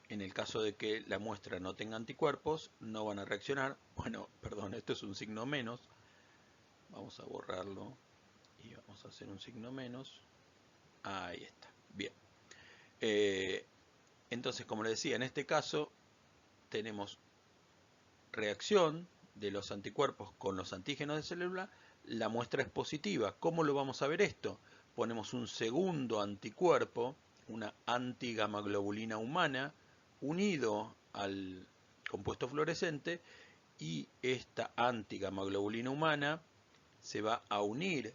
En el caso de que la muestra no tenga anticuerpos, no van a reaccionar. Bueno, perdón, esto es un signo menos. Vamos a borrarlo y vamos a hacer un signo menos. Ahí está. Bien. Entonces, como les decía, en este caso tenemos reacción de los anticuerpos con los antígenos de célula, la muestra es positiva. ¿Cómo lo vamos a ver esto? Ponemos un segundo anticuerpo, una antigamaglobulina humana, unido al compuesto fluorescente, y esta antigamaglobulina humana se va a unir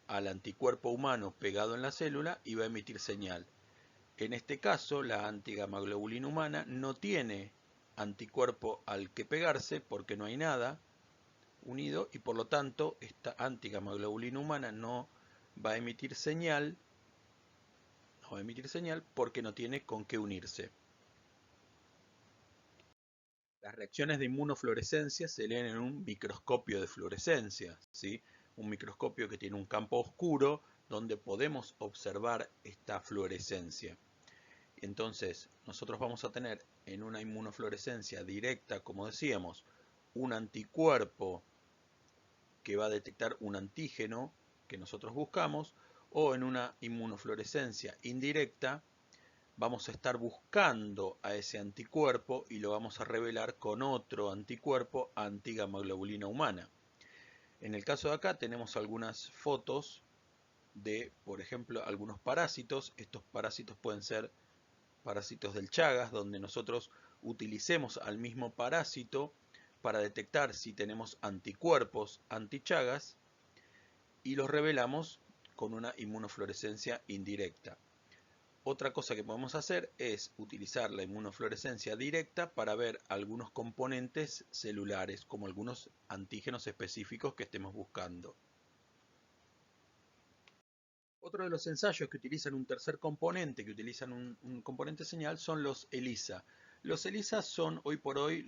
al anticuerpo humano pegado en la célula y va a emitir señal. En este caso, la antigamaglobulina humana no tiene anticuerpo al que pegarse porque no hay nada unido y por lo tanto esta antigamaglobulina humana no va a emitir señal, porque no tiene con qué unirse. Las reacciones de inmunofluorescencia se leen en un microscopio de fluorescencia, ¿sí? Un microscopio que tiene un campo oscuro donde podemos observar esta fluorescencia. Entonces, nosotros vamos a tener en una inmunofluorescencia directa, como decíamos, un anticuerpo que va a detectar un antígeno que nosotros buscamos, o en una inmunofluorescencia indirecta vamos a estar buscando a ese anticuerpo y lo vamos a revelar con otro anticuerpo antigamaglobulina humana. En el caso de acá tenemos algunas fotos de, por ejemplo, algunos parásitos. Estos parásitos pueden ser parásitos del Chagas, donde nosotros utilicemos al mismo parásito para detectar si tenemos anticuerpos anti-Chagas y los revelamos con una inmunofluorescencia indirecta. Otra cosa que podemos hacer es utilizar la inmunofluorescencia directa para ver algunos componentes celulares, como algunos antígenos específicos que estemos buscando. Otro de los ensayos que utilizan un tercer componente, que utilizan un componente señal, son los ELISA. Los ELISA son hoy por hoy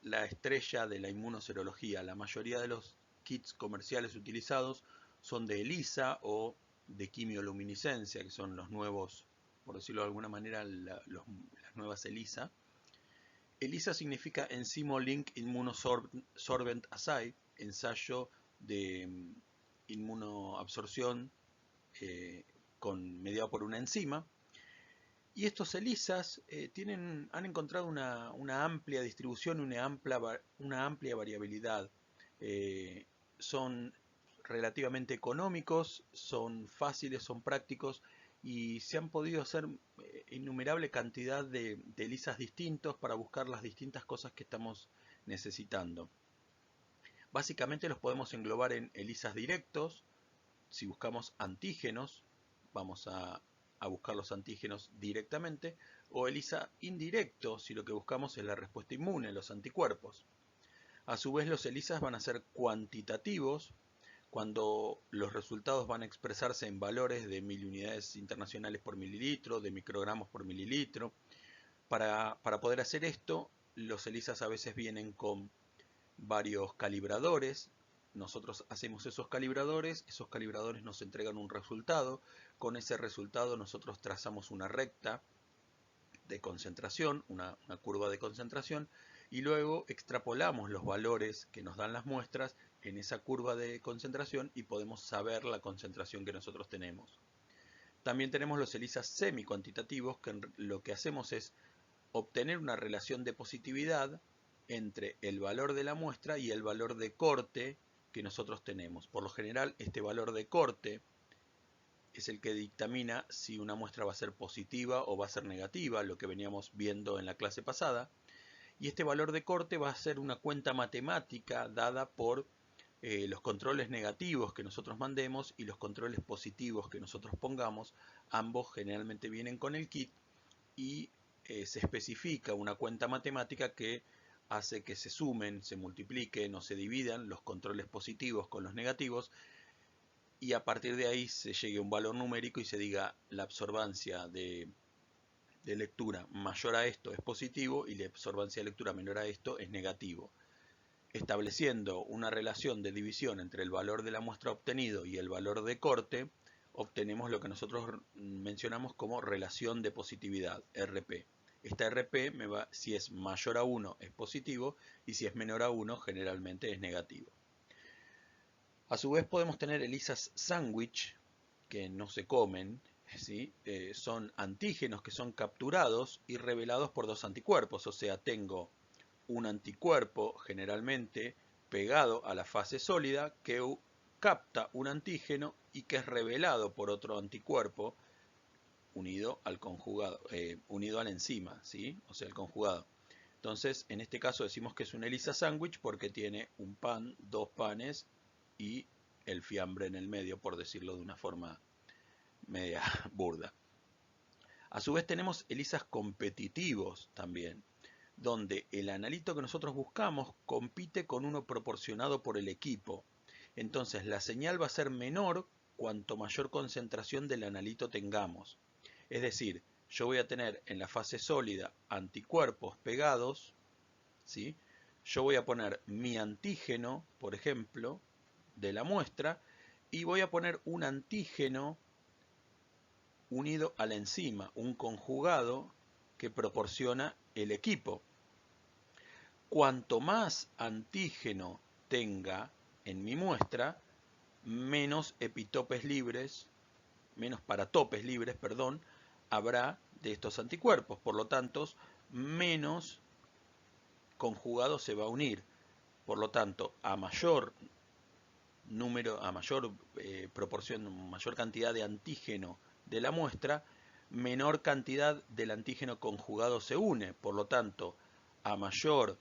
la estrella de la inmunoserología. La mayoría de los kits comerciales utilizados son de ELISA o de quimioluminiscencia, que son los nuevos, por decirlo de alguna manera, las nuevas ELISA. ELISA significa Enzymo Link Immunosorbent Assay, ensayo de inmunoabsorción mediado por una enzima. Y estos ELISAs han encontrado una amplia distribución, una amplia variabilidad. Son relativamente económicos, son fáciles, son prácticos y se han podido hacer innumerable cantidad de ELISAs distintos para buscar las distintas cosas que estamos necesitando. Básicamente los podemos englobar en ELISAs directos. Si buscamos antígenos, vamos a buscar los antígenos directamente, o ELISA indirecto si lo que buscamos es la respuesta inmune, los anticuerpos. A su vez, los ELISAs van a ser cuantitativos cuando los resultados van a expresarse en valores de 1000 unidades internacionales por mililitro, de microgramos por mililitro. Para poder hacer esto, los ELISAs a veces vienen con varios calibradores. Nosotros hacemos esos calibradores nos entregan un resultado. Con ese resultado nosotros trazamos una recta de concentración, una curva de concentración, y luego extrapolamos los valores que nos dan las muestras en esa curva de concentración y podemos saber la concentración que nosotros tenemos. También tenemos los ELISAs semi-cuantitativos, que lo que hacemos es obtener una relación de positividad entre el valor de la muestra y el valor de corte que nosotros tenemos. Por lo general, este valor de corte es el que dictamina si una muestra va a ser positiva o va a ser negativa, lo que veníamos viendo en la clase pasada. Y este valor de corte va a ser una cuenta matemática dada por los controles negativos que nosotros mandemos y los controles positivos que nosotros pongamos. Ambos generalmente vienen con el kit y se especifica una cuenta matemática que hace que se sumen, se multipliquen o se dividan los controles positivos con los negativos, y a partir de ahí se llegue a un valor numérico y se diga la absorbancia de lectura mayor a esto es positivo y la absorbancia de lectura menor a esto es negativo. Estableciendo una relación de división entre el valor de la muestra obtenido y el valor de corte, obtenemos lo que nosotros mencionamos como relación de positividad, RP. Esta RP si es mayor a 1 es positivo y si es menor a 1 generalmente es negativo. A su vez podemos tener ELISAs sándwich que no se comen, ¿sí? Son antígenos que son capturados y revelados por dos anticuerpos, o sea, tengo un anticuerpo generalmente pegado a la fase sólida que capta un antígeno y que es revelado por otro anticuerpo unido al conjugado, unido a la enzima, ¿sí? O sea, el conjugado. Entonces, en este caso decimos que es un ELISA sándwich porque tiene un pan, dos panes y el fiambre en el medio, por decirlo de una forma media burda. A su vez tenemos ELISAs competitivos también, donde el analito que nosotros buscamos compite con uno proporcionado por el equipo. Entonces la señal va a ser menor cuanto mayor concentración del analito tengamos. Es decir, yo voy a tener en la fase sólida anticuerpos pegados, ¿sí? Yo voy a poner mi antígeno, por ejemplo, de la muestra, y voy a poner un antígeno unido a la enzima, un conjugado que proporciona el equipo. Cuanto más antígeno tenga en mi muestra, menos epitopes libres, menos paratopes libres, perdón, habrá de estos anticuerpos. Por lo tanto, menos conjugado se va a unir. Por lo tanto, a mayor número, a mayor proporción, mayor cantidad de antígeno de la muestra, menor cantidad del antígeno conjugado se une. Por lo tanto, a mayor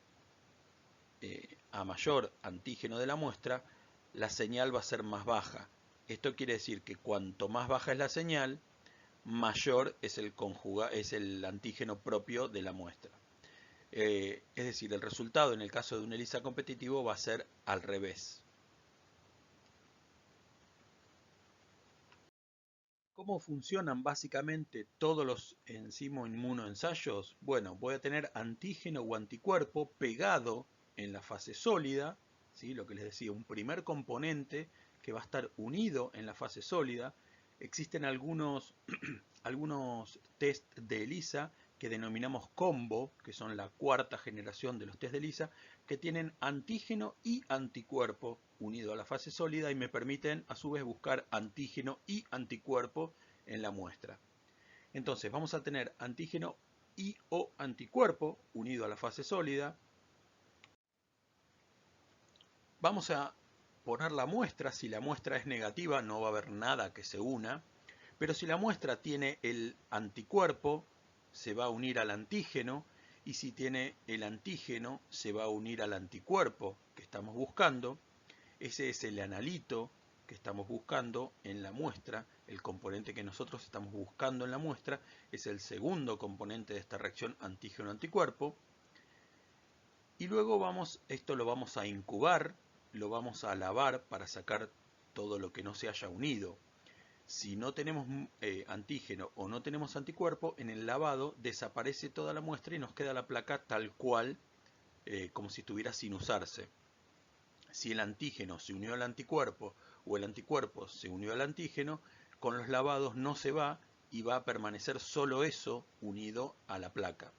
antígeno de la muestra, la señal va a ser más baja. Esto quiere decir que cuanto más baja es la señal, mayor es el antígeno propio de la muestra. Es decir, el resultado en el caso de un ELISA competitivo va a ser al revés. ¿Cómo funcionan básicamente todos los enzimo-inmunoensayos? Bueno, voy a tener antígeno o anticuerpo pegado en la fase sólida, ¿sí? Lo que les decía, un primer componente que va a estar unido en la fase sólida. Existen algunos, algunos test de ELISA que denominamos combo, que son la cuarta generación de los test de ELISA, que tienen antígeno y anticuerpo unido a la fase sólida y me permiten a su vez buscar antígeno y anticuerpo en la muestra. Entonces vamos a tener antígeno y o anticuerpo unido a la fase sólida. Vamos a poner la muestra. Si la muestra es negativa no va a haber nada que se una, pero si la muestra tiene el anticuerpo se va a unir al antígeno, y si tiene el antígeno se va a unir al anticuerpo que estamos buscando. Ese es el analito que estamos buscando en la muestra. El componente que nosotros estamos buscando en la muestra es el segundo componente de esta reacción antígeno-anticuerpo. Y luego esto lo vamos a incubar, lo vamos a lavar para sacar todo lo que no se haya unido. Si no tenemos antígeno o no tenemos anticuerpo, en el lavado desaparece toda la muestra y nos queda la placa tal cual, como si estuviera sin usarse. Si el antígeno se unió al anticuerpo o el anticuerpo se unió al antígeno, con los lavados no se va y va a permanecer solo eso unido a la placa.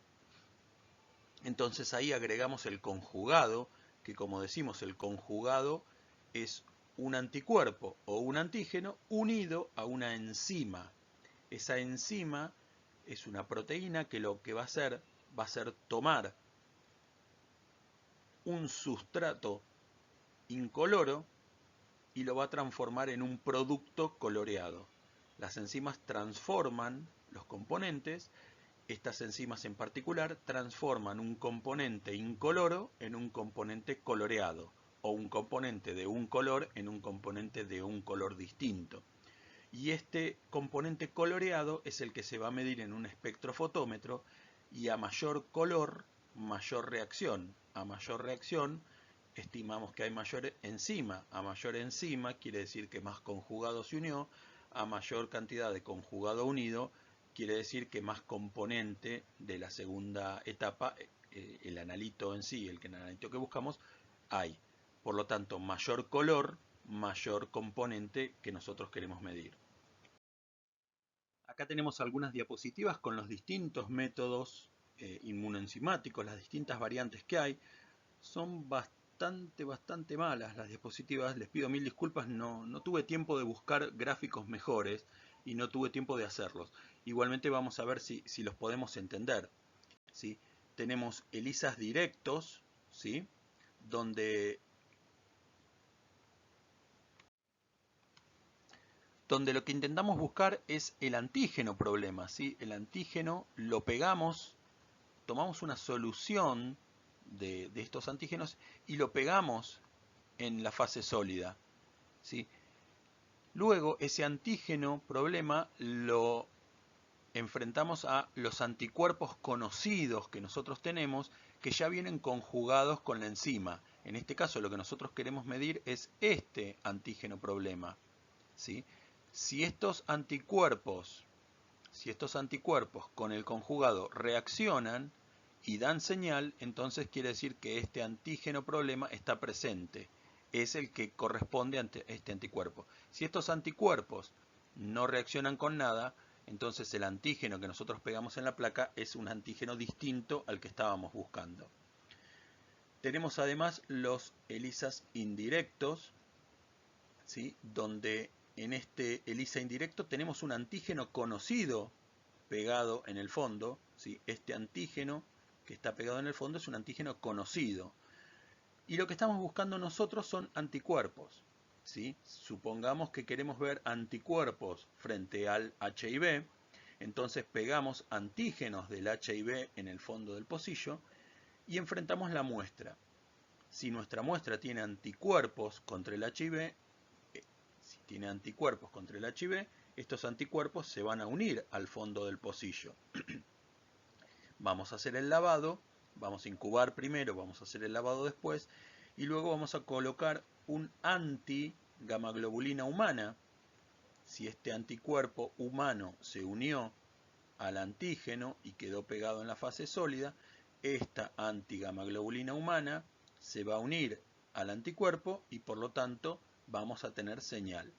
Entonces ahí agregamos el conjugado, que como decimos, el conjugado es un anticuerpo o un antígeno unido a una enzima. Esa enzima es una proteína que lo que va a hacer tomar un sustrato incoloro y lo va a transformar en un producto coloreado. Las enzimas transforman los componentes. Estas enzimas en particular transforman un componente incoloro en un componente coloreado, o un componente de un color en un componente de un color distinto. Y este componente coloreado es el que se va a medir en un espectrofotómetro, y a mayor color, mayor reacción. A mayor reacción, estimamos que hay mayor enzima. A mayor enzima quiere decir que más conjugado se unió. A mayor cantidad de conjugado unido, quiere decir que más componente de la segunda etapa, el analito en sí, el analito que buscamos, hay. Por lo tanto, mayor color, mayor componente que nosotros queremos medir. Acá tenemos algunas diapositivas con los distintos métodos inmunoenzimáticos, las distintas variantes que hay. Son bastante malas las diapositivas, les pido mil disculpas, no tuve tiempo de buscar gráficos mejores y no tuve tiempo de hacerlos. Igualmente vamos a ver si los podemos entender, ¿sí? Tenemos ELISAs directos, ¿sí? Donde lo que intentamos buscar es el antígeno problema, ¿sí? El antígeno lo pegamos, tomamos una solución de estos antígenos y lo pegamos en la fase sólida, ¿sí? Luego ese antígeno problema lo enfrentamos a los anticuerpos conocidos que nosotros tenemos, que ya vienen conjugados con la enzima. En este caso lo que nosotros queremos medir es este antígeno problema, ¿sí? Si estos anticuerpos con el conjugado reaccionan y dan señal, entonces quiere decir que este antígeno problema está presente. Es el que corresponde a este anticuerpo. Si estos anticuerpos no reaccionan con nada, entonces el antígeno que nosotros pegamos en la placa es un antígeno distinto al que estábamos buscando. Tenemos además los ELISAs indirectos, ¿sí? Donde en este ELISA indirecto tenemos un antígeno conocido pegado en el fondo, ¿sí? Este antígeno que está pegado en el fondo es un antígeno conocido. Y lo que estamos buscando nosotros son anticuerpos, ¿sí? Supongamos que queremos ver anticuerpos frente al HIV, entonces pegamos antígenos del HIV en el fondo del pocillo y enfrentamos la muestra. Si nuestra muestra tiene anticuerpos contra el HIV, estos anticuerpos se van a unir al fondo del pocillo. Vamos a hacer el lavado, vamos a incubar primero, vamos a hacer el lavado después, y luego vamos a colocar un anti-gamaglobulina humana. Si este anticuerpo humano se unió al antígeno y quedó pegado en la fase sólida, esta anti-gamaglobulina humana se va a unir al anticuerpo y por lo tanto vamos a tener señal.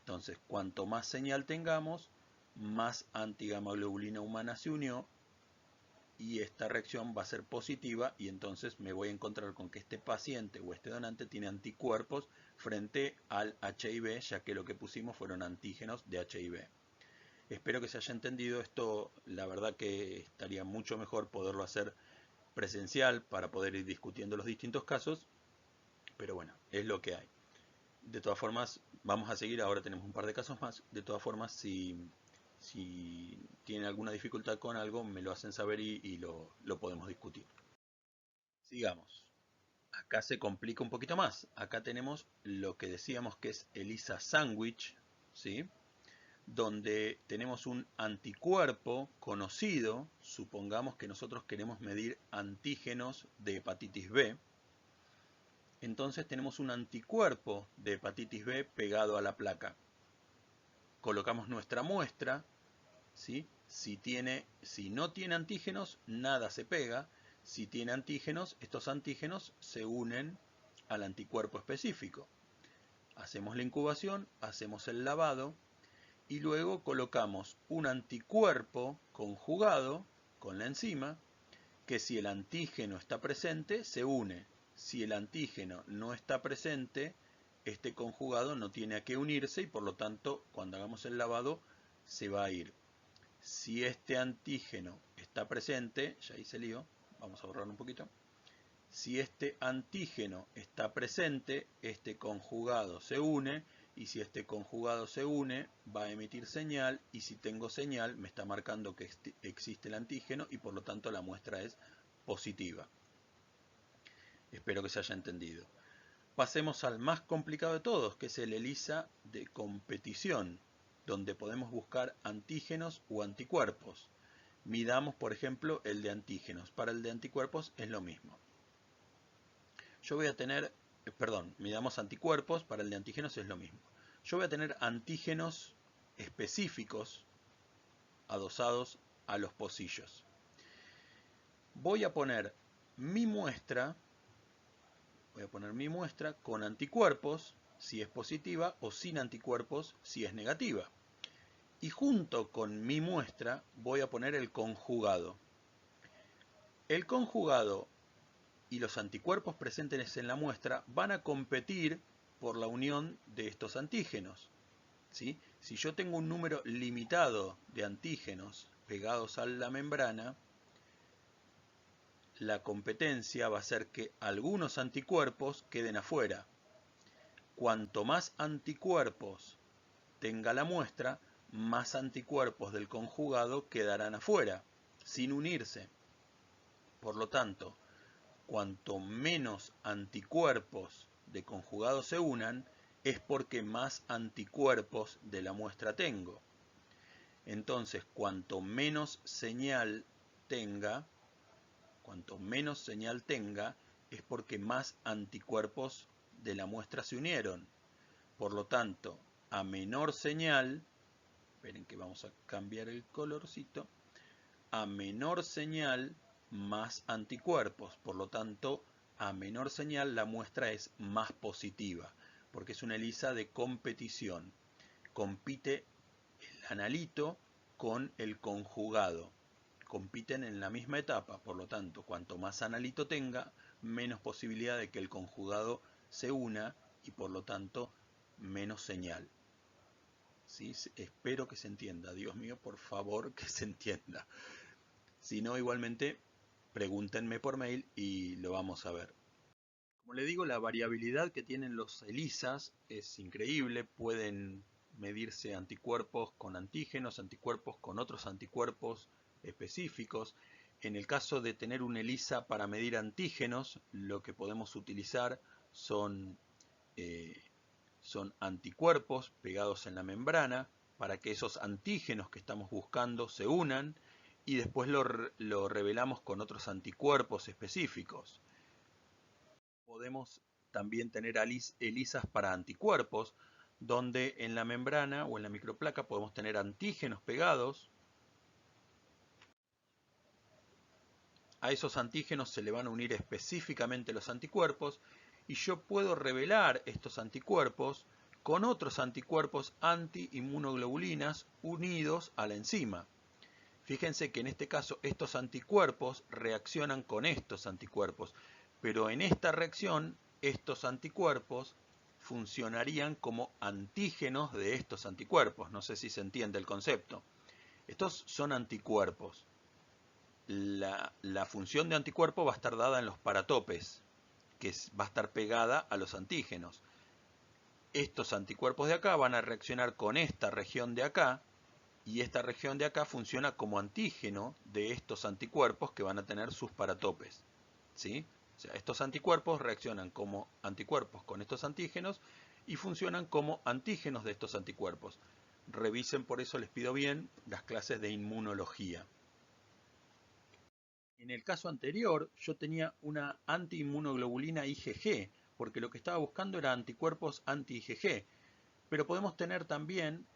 Entonces, cuanto más señal tengamos, más antigamaglobulina humana se unió y esta reacción va a ser positiva y entonces me voy a encontrar con que este paciente o este donante tiene anticuerpos frente al HIV, ya que lo que pusimos fueron antígenos de HIV. Espero que se haya entendido esto. La verdad que estaría mucho mejor poderlo hacer presencial para poder ir discutiendo los distintos casos, pero bueno, es lo que hay. De todas formas, vamos a seguir, ahora tenemos un par de casos más. De todas formas, si tienen alguna dificultad con algo, me lo hacen saber y lo podemos discutir. Sigamos. Acá se complica un poquito más. Acá tenemos lo que decíamos que es ELISA sandwich, ¿sí? Donde tenemos un anticuerpo conocido. Supongamos que nosotros queremos medir antígenos de hepatitis B. Entonces tenemos un anticuerpo de hepatitis B pegado a la placa. Colocamos nuestra muestra, ¿sí? Si no tiene antígenos, nada se pega. Si tiene antígenos, estos antígenos se unen al anticuerpo específico. Hacemos la incubación, hacemos el lavado y luego colocamos un anticuerpo conjugado con la enzima que si el antígeno está presente, se une. Si el antígeno no está presente, este conjugado no tiene a qué unirse y por lo tanto, cuando hagamos el lavado, se va a ir. Si este antígeno está presente, ya hice lío, vamos a borrar un poquito. Si este antígeno está presente, este conjugado se une y si este conjugado se une, va a emitir señal y si tengo señal, me está marcando que existe el antígeno y por lo tanto la muestra es positiva. Espero que se haya entendido. Pasemos al más complicado de todos, que es el ELISA de competición, donde podemos buscar antígenos u anticuerpos. Midamos, por ejemplo, el de antígenos. Para el de anticuerpos es lo mismo. Yo voy a tener, midamos anticuerpos, para el de antígenos es lo mismo. Yo voy a tener antígenos específicos adosados a los pocillos. Voy a poner mi muestra con anticuerpos si es positiva o sin anticuerpos si es negativa. Y junto con mi muestra voy a poner el conjugado. El conjugado y los anticuerpos presentes en la muestra van a competir por la unión de estos antígenos, ¿sí? Si yo tengo un número limitado de antígenos pegados a la membrana, la competencia va a ser que algunos anticuerpos queden afuera. Cuanto más anticuerpos tenga la muestra, más anticuerpos del conjugado quedarán afuera, sin unirse. Por lo tanto, cuanto menos anticuerpos de conjugado se unan, es porque más anticuerpos de la muestra tengo. Entonces, cuanto menos señal tenga, es porque más anticuerpos de la muestra se unieron. Por lo tanto, a menor señal, esperen que vamos a cambiar el colorcito, a menor señal, más anticuerpos. Por lo tanto, a menor señal la muestra es más positiva, porque es una ELISA de competición. Compite el analito con el conjugado. Compiten en la misma etapa, por lo tanto, cuanto más analito tenga, menos posibilidad de que el conjugado se una y por lo tanto, menos señal. ¿Sí? Espero que se entienda. Dios mío, por favor, que se entienda. Si no, igualmente, pregúntenme por mail y lo vamos a ver. Como le digo, la variabilidad que tienen los ELISAs es increíble. Pueden medirse anticuerpos con antígenos, anticuerpos con otros anticuerpos específicos. En el caso de tener un ELISA para medir antígenos, lo que podemos utilizar son anticuerpos pegados en la membrana para que esos antígenos que estamos buscando se unan y después lo revelamos con otros anticuerpos específicos. Podemos también tener ELISAs para anticuerpos, donde en la membrana o en la microplaca podemos tener antígenos pegados. A esos antígenos se le van a unir específicamente los anticuerpos y yo puedo revelar estos anticuerpos con otros anticuerpos anti-inmunoglobulinas unidos a la enzima. Fíjense que en este caso estos anticuerpos reaccionan con estos anticuerpos, pero en esta reacción estos anticuerpos funcionarían como antígenos de estos anticuerpos. No sé si se entiende el concepto. Estos son anticuerpos. La función de anticuerpo va a estar dada en los paratopes, que va a estar pegada a los antígenos. Estos anticuerpos de acá van a reaccionar con esta región de acá, y esta región de acá funciona como antígeno de estos anticuerpos que van a tener sus paratopes. ¿Sí? O sea, estos anticuerpos reaccionan como anticuerpos con estos antígenos y funcionan como antígenos de estos anticuerpos. Revisen, por eso les pido bien, las clases de inmunología. En el caso anterior yo tenía una antiinmunoglobulina IgG, porque lo que estaba buscando era anticuerpos anti-IgG, pero podemos tener también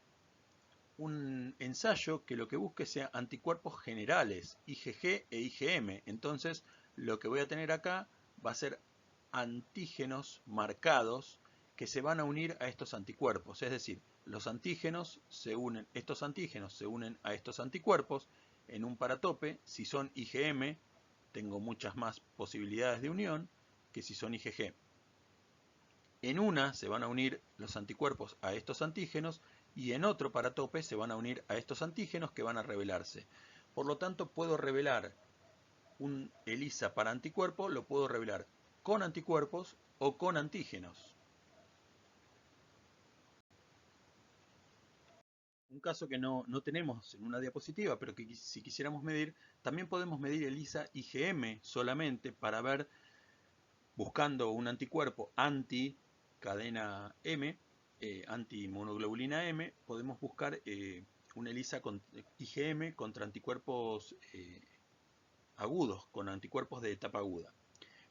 un ensayo que lo que busque sea anticuerpos generales, IgG e IgM. Entonces lo que voy a tener acá va a ser antígenos marcados que se van a unir a estos anticuerpos. Es decir, los antígenos se unen, estos antígenos se unen a estos anticuerpos en un paratope. Si son IgM, tengo muchas más posibilidades de unión que si son IgG. En una se van a unir los anticuerpos a estos antígenos y en otro paratope se van a unir a estos antígenos que van a revelarse. Por lo tanto, puedo revelar un ELISA para anticuerpo, lo puedo revelar con anticuerpos o con antígenos. Un caso que no tenemos en una diapositiva, pero que si quisiéramos medir, también podemos medir ELISA IgM solamente para ver, buscando un anticuerpo anti-cadena M, anti-monoglobulina M, podemos buscar un ELISA con IgM contra anticuerpos agudos, con anticuerpos de etapa aguda.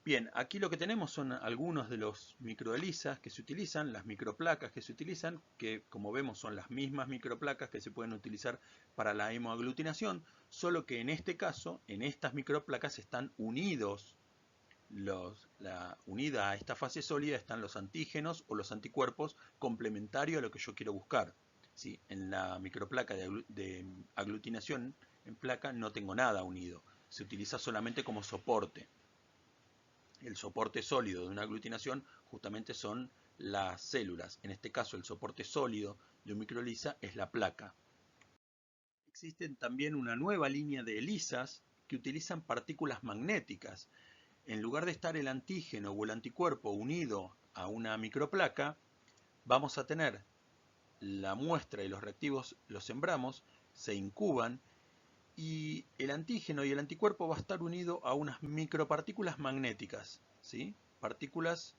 Bien, aquí lo que tenemos son algunos de los microELISAs que se utilizan, las microplacas que se utilizan, que como vemos son las mismas microplacas que se pueden utilizar para la hemoaglutinación, solo que en este caso, en estas microplacas están unidos, unida a esta fase sólida están los antígenos o los anticuerpos complementarios a lo que yo quiero buscar. ¿Sí? En la microplaca de aglutinación en placa no tengo nada unido, se utiliza solamente como soporte. El soporte sólido de una aglutinación justamente son las células. En este caso el soporte sólido de un microELISA es la placa. Existen también una nueva línea de ELISAs que utilizan partículas magnéticas. En lugar de estar el antígeno o el anticuerpo unido a una microplaca, vamos a tener la muestra y los reactivos los sembramos, se incuban y el antígeno y el anticuerpo va a estar unido a unas micropartículas magnéticas, ¿sí? Partículas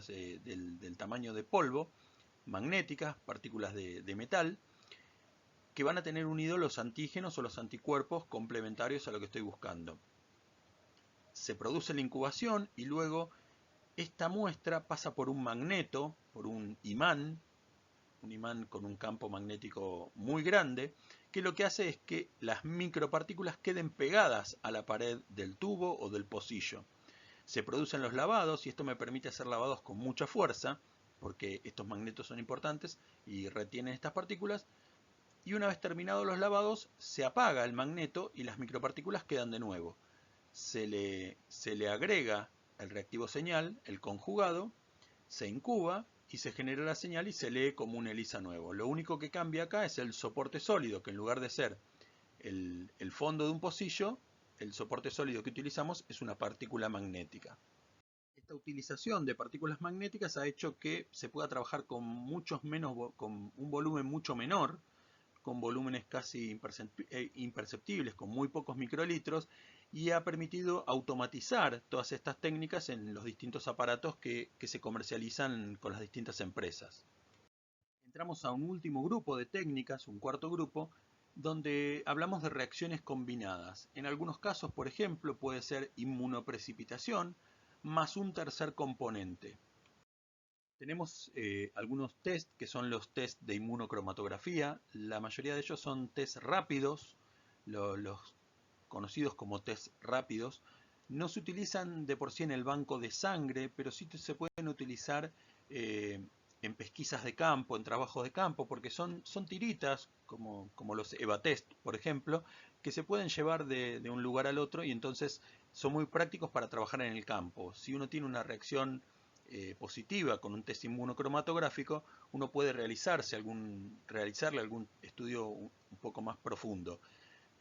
del tamaño de polvo, magnéticas, partículas de metal, que van a tener unidos los antígenos o los anticuerpos complementarios a lo que estoy buscando. Se produce la incubación y luego esta muestra pasa por un magneto, por un imán con un campo magnético muy grande, que lo que hace es que las micropartículas queden pegadas a la pared del tubo o del pocillo. Se producen los lavados y esto me permite hacer lavados con mucha fuerza, porque estos magnetos son importantes y retienen estas partículas, y una vez terminados los lavados se apaga el magneto y las micropartículas quedan de nuevo. Se le agrega el reactivo señal, el conjugado, se incuba y se genera la señal y se lee como un ELISA nuevo. Lo único que cambia acá es el soporte sólido, que en lugar de ser el fondo de un pocillo, el soporte sólido que utilizamos es una partícula magnética. Esta utilización de partículas magnéticas ha hecho que se pueda trabajar con con un volumen mucho menor, con volúmenes casi imperceptibles, con muy pocos microlitros, y ha permitido automatizar todas estas técnicas en los distintos aparatos que se comercializan con las distintas empresas. Entramos a un último grupo de técnicas, un cuarto grupo, donde hablamos de reacciones combinadas. En algunos casos, por ejemplo, puede ser inmunoprecipitación más un tercer componente. Tenemos algunos test que son los test de inmunocromatografía. La mayoría de ellos son test rápidos, los conocidos como test rápidos. No se utilizan de por sí en el banco de sangre, pero sí se pueden utilizar en pesquisas de campo, en trabajos de campo, porque son tiritas, como los EVA-test, por ejemplo, que se pueden llevar de un lugar al otro y entonces son muy prácticos para trabajar en el campo. Si uno tiene una reacción positiva con un test inmunocromatográfico, uno puede realizarle algún estudio un poco más profundo.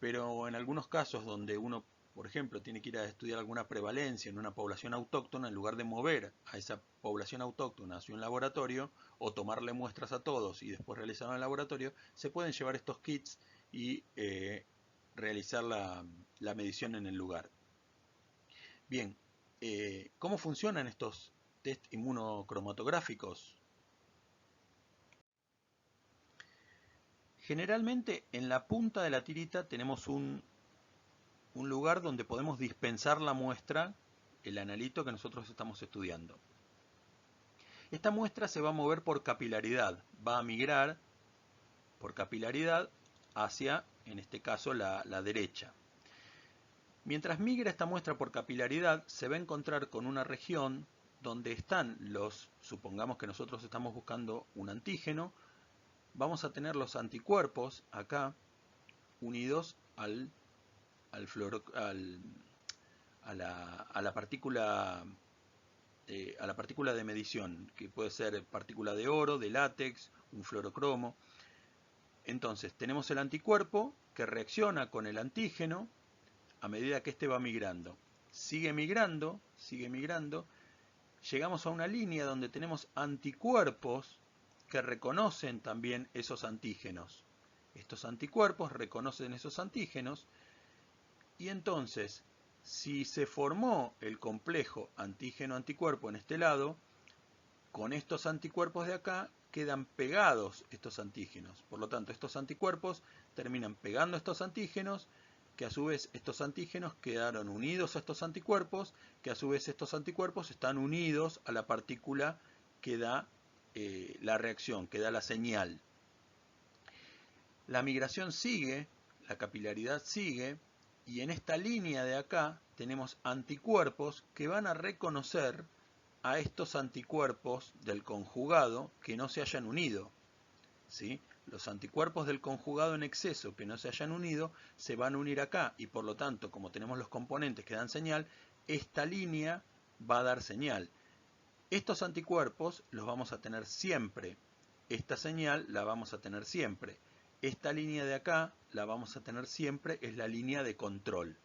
Pero en algunos casos donde uno, por ejemplo, tiene que ir a estudiar alguna prevalencia en una población autóctona, en lugar de mover a esa población autóctona hacia un laboratorio o tomarle muestras a todos y después realizarlo en el laboratorio, se pueden llevar estos kits y realizar la medición en el lugar. Bien, ¿cómo funcionan estos test inmunocromatográficos? Generalmente en la punta de la tirita tenemos un lugar donde podemos dispensar la muestra, el analito que nosotros estamos estudiando. Esta muestra se va a mover por capilaridad, va a migrar por capilaridad hacia, en este caso, la derecha. Mientras migra esta muestra por capilaridad, se va a encontrar con una región donde están supongamos que nosotros estamos buscando un antígeno, vamos a tener los anticuerpos acá unidos a la partícula de medición, que puede ser partícula de oro, de látex, un fluorocromo. Entonces tenemos el anticuerpo que reacciona con el antígeno a medida que éste va migrando. Sigue migrando, llegamos a una línea donde tenemos anticuerpos que reconocen también esos antígenos. Estos anticuerpos reconocen esos antígenos y entonces, si se formó el complejo antígeno-anticuerpo en este lado, con estos anticuerpos de acá quedan pegados estos antígenos. Por lo tanto, estos anticuerpos terminan pegando estos antígenos, que a su vez estos antígenos quedaron unidos a estos anticuerpos, que a su vez estos anticuerpos están unidos a la partícula que da la reacción, que da la señal. La migración sigue, la capilaridad sigue, y en esta línea de acá tenemos anticuerpos que van a reconocer a estos anticuerpos del conjugado que no se hayan unido, ¿sí? Los anticuerpos del conjugado en exceso que no se hayan unido se van a unir acá y por lo tanto, como tenemos los componentes que dan señal, esta línea va a dar señal. Estos anticuerpos los vamos a tener siempre. Esta señal la vamos a tener siempre. Esta línea de acá la vamos a tener siempre, es la línea de control.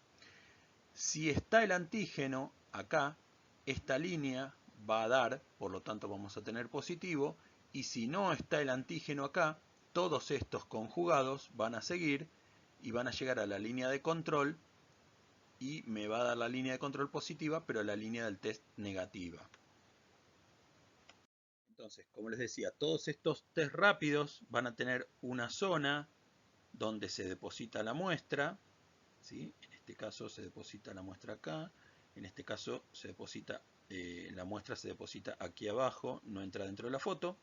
Si está el antígeno acá, esta línea va a dar, por lo tanto vamos a tener positivo, y si no está el antígeno acá, todos estos conjugados van a seguir y van a llegar a la línea de control y me va a dar la línea de control positiva, pero la línea del test negativa. Entonces, como les decía, todos estos test rápidos van a tener una zona donde se deposita la muestra, ¿sí? En este caso se deposita la muestra acá, en este caso se deposita, la muestra se deposita aquí abajo, no entra dentro de la foto.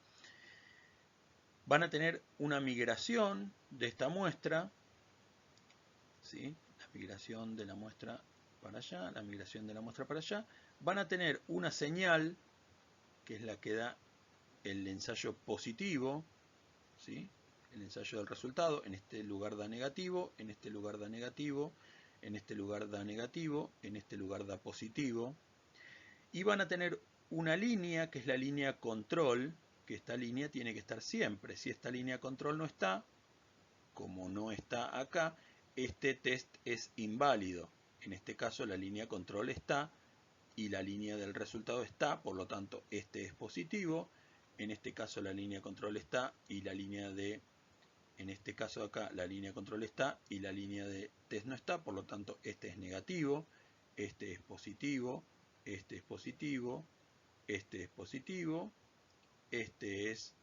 Van a tener una migración de esta muestra, ¿sí? La migración de la muestra para allá, la migración de la muestra para allá. Van a tener una señal, que es la que da el ensayo positivo, ¿sí? El ensayo del resultado, en este lugar da negativo, en este lugar da negativo, en este lugar da negativo, en este lugar da positivo. Y van a tener una línea, que es la línea control, que esta línea tiene que estar siempre. Si esta línea control no está, como no está acá, este test es inválido. En este caso la línea control está y la línea del resultado está, por lo tanto este es positivo. En este caso la línea control está y la línea de, en este caso acá la línea control está y la línea de test no está, por lo tanto este es negativo, este es positivo, este es positivo, este es positivo, este es,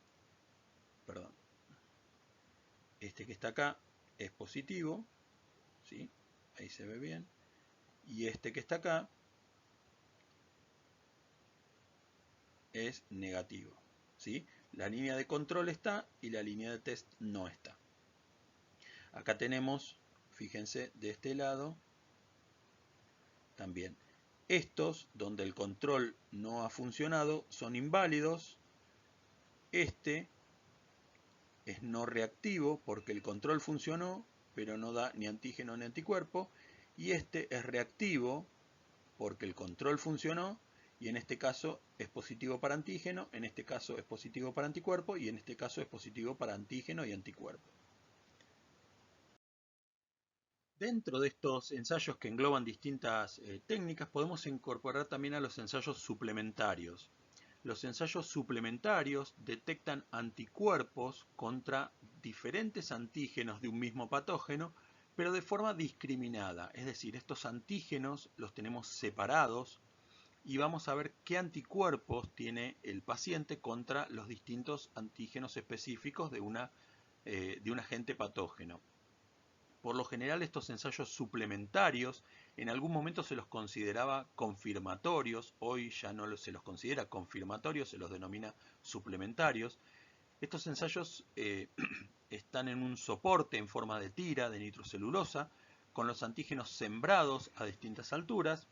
perdón, este que está acá es positivo, ¿sí? Ahí se ve bien, y este que está acá es negativo, ¿sí? La línea de control está y la línea de test no está. Acá tenemos, fíjense, de este lado también Estos, donde el control no ha funcionado, son inválidos. Este es no reactivo porque el control funcionó, pero no da ni antígeno ni anticuerpo. Y este es reactivo porque el control funcionó, y en este caso es positivo para antígeno, en este caso es positivo para anticuerpo, y en este caso es positivo para antígeno y anticuerpo. Dentro de estos ensayos que engloban distintas técnicas, podemos incorporar también a los ensayos suplementarios. Los ensayos suplementarios detectan anticuerpos contra diferentes antígenos de un mismo patógeno, pero de forma discriminada. Es decir, estos antígenos los tenemos separados y vamos a ver qué anticuerpos tiene el paciente contra los distintos antígenos específicos de un agente patógeno. Por lo general, estos ensayos suplementarios en algún momento se los consideraba confirmatorios, hoy ya no se los considera confirmatorios, se los denomina suplementarios. Estos ensayos están en un soporte en forma de tira de nitrocelulosa, con los antígenos sembrados a distintas alturas,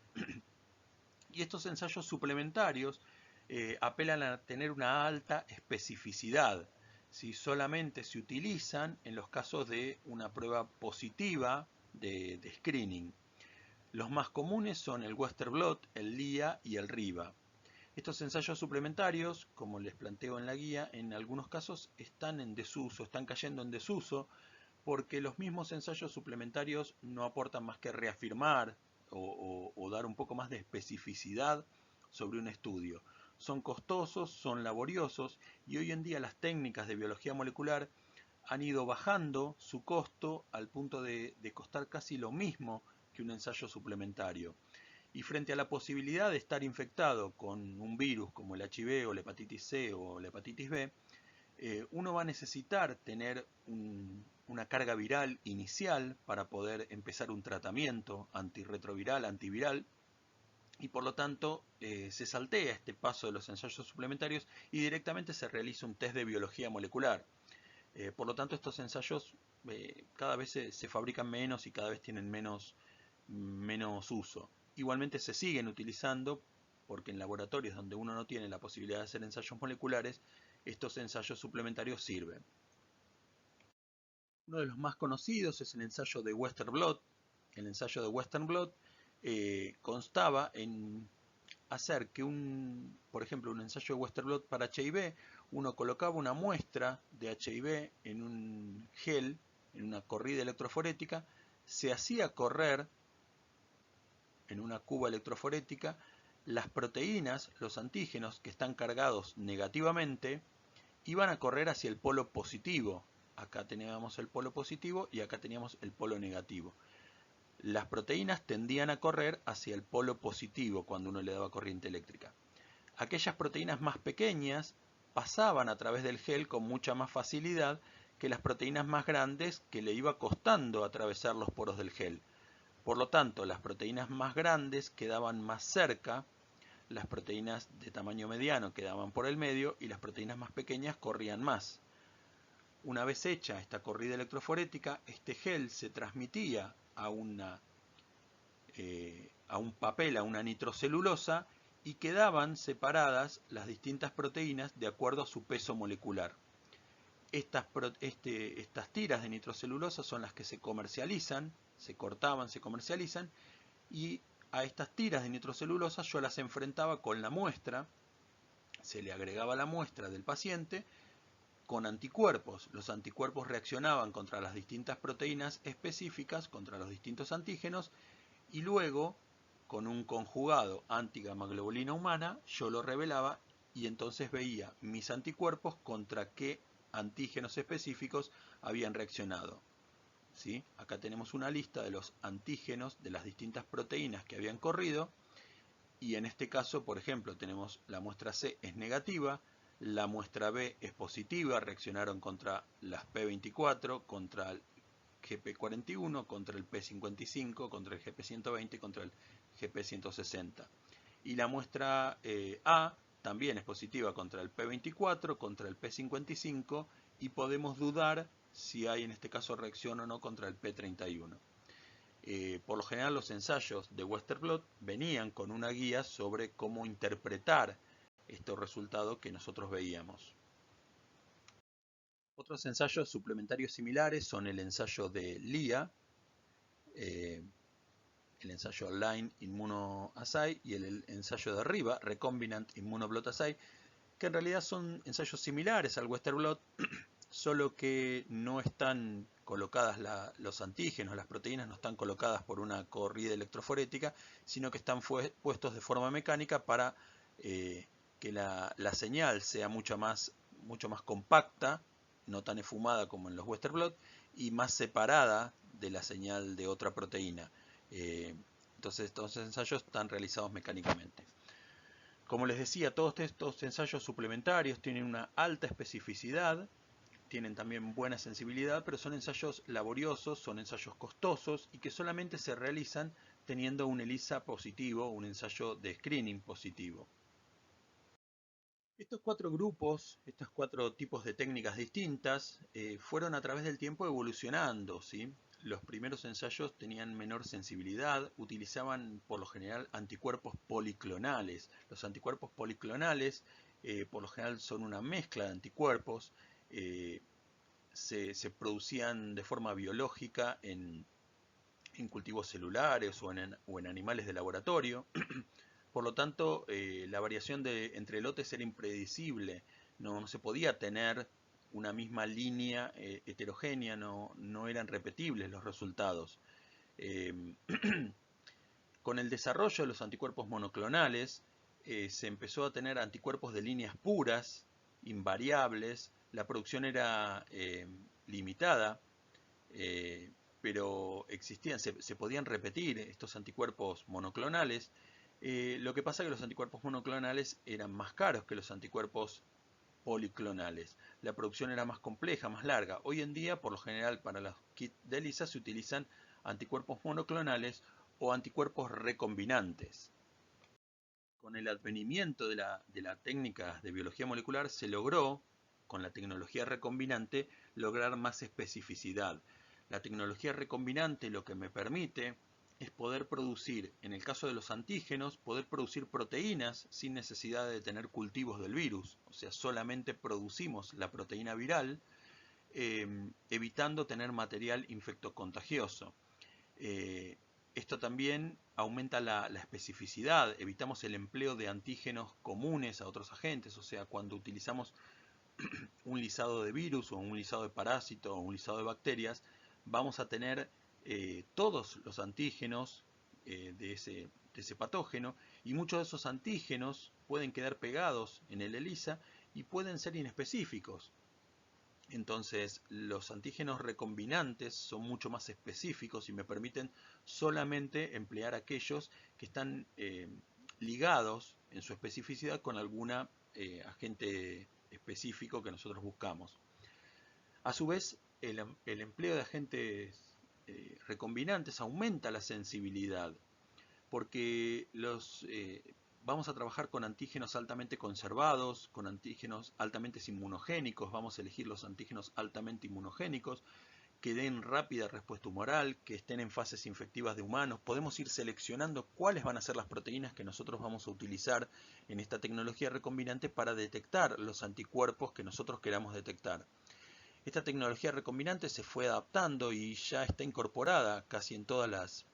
y estos ensayos suplementarios apelan a tener una alta especificidad. Si solamente se utilizan en los casos de una prueba positiva de screening. Los más comunes son el Western blot, el LIA y el RIVA. Estos ensayos suplementarios, como les planteo en la guía, en algunos casos están en desuso, están cayendo en desuso, porque los mismos ensayos suplementarios no aportan más que reafirmar o dar un poco más de especificidad sobre un estudio. Son costosos, son laboriosos, y hoy en día las técnicas de biología molecular han ido bajando su costo al punto de costar casi lo mismo que un ensayo suplementario. Y frente a la posibilidad de estar infectado con un virus como el HIV o la hepatitis C o la hepatitis B, uno va a necesitar tener una carga viral inicial para poder empezar un tratamiento antirretroviral, antiviral, y por lo tanto se saltea este paso de los ensayos suplementarios y directamente se realiza un test de biología molecular. Por lo tanto, estos ensayos cada vez se fabrican menos y cada vez tienen menos uso. Igualmente se siguen utilizando porque en laboratorios donde uno no tiene la posibilidad de hacer ensayos moleculares, estos ensayos suplementarios sirven. Uno de los más conocidos es el ensayo de Western blot. El ensayo de Western blot constaba en hacer que por ejemplo, un ensayo de Western blot para HIV, uno colocaba una muestra de HIV en un gel, en una corrida electroforética, se hacía correr en una cuba electroforética las proteínas, los antígenos que están cargados negativamente, iban a correr hacia el polo positivo. Acá teníamos el polo positivo y acá teníamos el polo negativo. Las proteínas tendían a correr hacia el polo positivo cuando uno le daba corriente eléctrica. Aquellas proteínas más pequeñas pasaban a través del gel con mucha más facilidad que las proteínas más grandes, que le iba costando atravesar los poros del gel. Por lo tanto, las proteínas más grandes quedaban más cerca, las proteínas de tamaño mediano quedaban por el medio y las proteínas más pequeñas corrían más. Una vez hecha esta corrida electroforética, este gel se transmitía a un papel, a una nitrocelulosa, y quedaban separadas las distintas proteínas de acuerdo a su peso molecular. Estas tiras de nitrocelulosa son las que se comercializan, se cortaban, se comercializan, y a estas tiras de nitrocelulosa yo las enfrentaba con la muestra, se le agregaba la muestra del paciente con anticuerpos. Los anticuerpos reaccionaban contra las distintas proteínas específicas, contra los distintos antígenos, y luego, con un conjugado anti-gamaglobulina humana, yo lo revelaba y entonces veía mis anticuerpos contra qué antígenos específicos habían reaccionado. ¿Sí? Acá tenemos una lista de los antígenos de las distintas proteínas que habían corrido, y en este caso, por ejemplo, tenemos la muestra C es negativa, la muestra B es positiva, reaccionaron contra las P24, contra el GP41, contra el P55, contra el GP120, contra el GP160. Y la muestra A también es positiva contra el P24, contra el P55, y podemos dudar si hay en este caso reacción o no contra el P31. Por lo general los ensayos de Westerblot venían con una guía sobre cómo interpretar estos resultados que nosotros veíamos. Otros ensayos suplementarios similares son el ensayo de LIA, el ensayo Line Immunoassay y el ensayo de RIVA, Recombinant Immunoblot Assay, que en realidad son ensayos similares al Westerblot, solo que no están colocadas los antígenos, las proteínas no están colocadas por una corrida electroforética, sino que están puestos de forma mecánica para que la señal sea mucho más compacta, no tan efumada como en los Westerblot, y más separada de la señal de otra proteína. Entonces estos ensayos están realizados mecánicamente. Como les decía, todos estos ensayos suplementarios tienen una alta especificidad, tienen también buena sensibilidad, pero son ensayos laboriosos, son ensayos costosos y que solamente se realizan teniendo un ELISA positivo, un ensayo de screening positivo. Estos cuatro grupos, estos cuatro tipos de técnicas distintas, fueron a través del tiempo evolucionando, ¿sí? Los primeros ensayos tenían menor sensibilidad, utilizaban por lo general anticuerpos policlonales. Los anticuerpos policlonales por lo general son una mezcla de anticuerpos, se producían de forma biológica en cultivos celulares o en animales de laboratorio. Por lo tanto, la variación entre lotes era impredecible, no se podía tener una misma línea heterogénea, no eran repetibles los resultados. Con el desarrollo de los anticuerpos monoclonales, se empezó a tener anticuerpos de líneas puras, invariables, la producción era limitada, pero existían, se podían repetir estos anticuerpos monoclonales. Lo que pasa es que los anticuerpos monoclonales eran más caros que los anticuerpos policlonales. La producción era más compleja, más larga. Hoy en día, por lo general, para los kits de ELISA se utilizan anticuerpos monoclonales o anticuerpos recombinantes. Con el advenimiento de la técnica de biología molecular se logró, con la tecnología recombinante, lograr más especificidad. La tecnología recombinante lo que me permite es poder producir, en el caso de los antígenos, poder producir proteínas sin necesidad de tener cultivos del virus. O sea, solamente producimos la proteína viral, evitando tener material infectocontagioso. Esto también aumenta la especificidad, evitamos el empleo de antígenos comunes a otros agentes, o sea, cuando utilizamos un lisado de virus o un lisado de parásito o un lisado de bacterias, vamos a tener todos los antígenos de ese patógeno, y muchos de esos antígenos pueden quedar pegados en el ELISA y pueden ser inespecíficos. Entonces los antígenos recombinantes son mucho más específicos y me permiten solamente emplear aquellos que están ligados en su especificidad con algún agente específico que nosotros buscamos. A su vez, el empleo de agentes recombinantes aumenta la sensibilidad, porque vamos a trabajar con antígenos altamente conservados, con antígenos altamente inmunogénicos, vamos a elegir los antígenos altamente inmunogénicos, que den rápida respuesta humoral, que estén en fases infectivas de humanos. Podemos ir seleccionando cuáles van a ser las proteínas que nosotros vamos a utilizar en esta tecnología recombinante para detectar los anticuerpos que nosotros queramos detectar. Esta tecnología recombinante se fue adaptando y ya está incorporada casi en todas las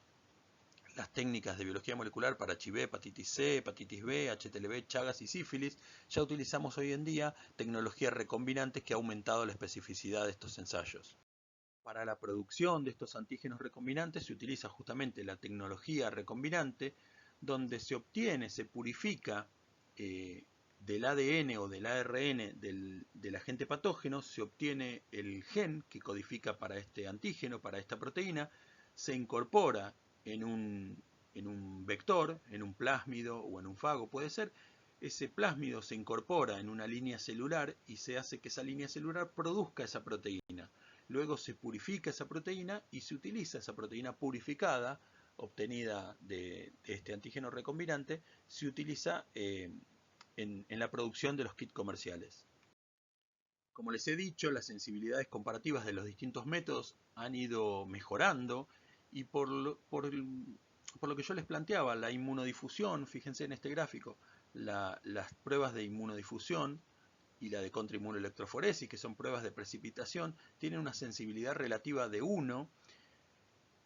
técnicas de biología molecular para HIV, hepatitis C, hepatitis B, HTLV, Chagas y sífilis. Ya utilizamos hoy en día tecnologías recombinantes que ha aumentado la especificidad de estos ensayos. Para la producción de estos antígenos recombinantes se utiliza justamente la tecnología recombinante, donde se obtiene, se purifica del ADN o del ARN del agente patógeno, se obtiene el gen que codifica para este antígeno, para esta proteína, se incorpora en un vector, en un plásmido o en un fago puede ser. Ese plásmido se incorpora en una línea celular y se hace que esa línea celular produzca esa proteína. Luego se purifica esa proteína y se utiliza esa proteína purificada, obtenida de este antígeno recombinante, se utiliza en la producción de los kits comerciales. Como les he dicho, las sensibilidades comparativas de los distintos métodos han ido mejorando Y por lo que yo les planteaba, la inmunodifusión, fíjense en este gráfico, las pruebas de inmunodifusión y la de contrainmunoelectroforesis, que son pruebas de precipitación, tienen una sensibilidad relativa de 1.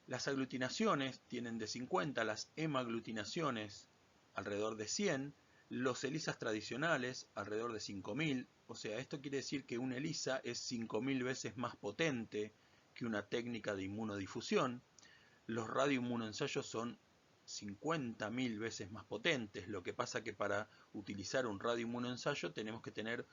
Las aglutinaciones tienen de 50, las hemaglutinaciones alrededor de 100, los ELISAs tradicionales alrededor de 5000. O sea, esto quiere decir que un ELISA es 5000 veces más potente que una técnica de inmunodifusión. Los radioinmunoensayos son 50.000 veces más potentes. Lo que pasa que para utilizar un radioinmunoensayo tenemos que tener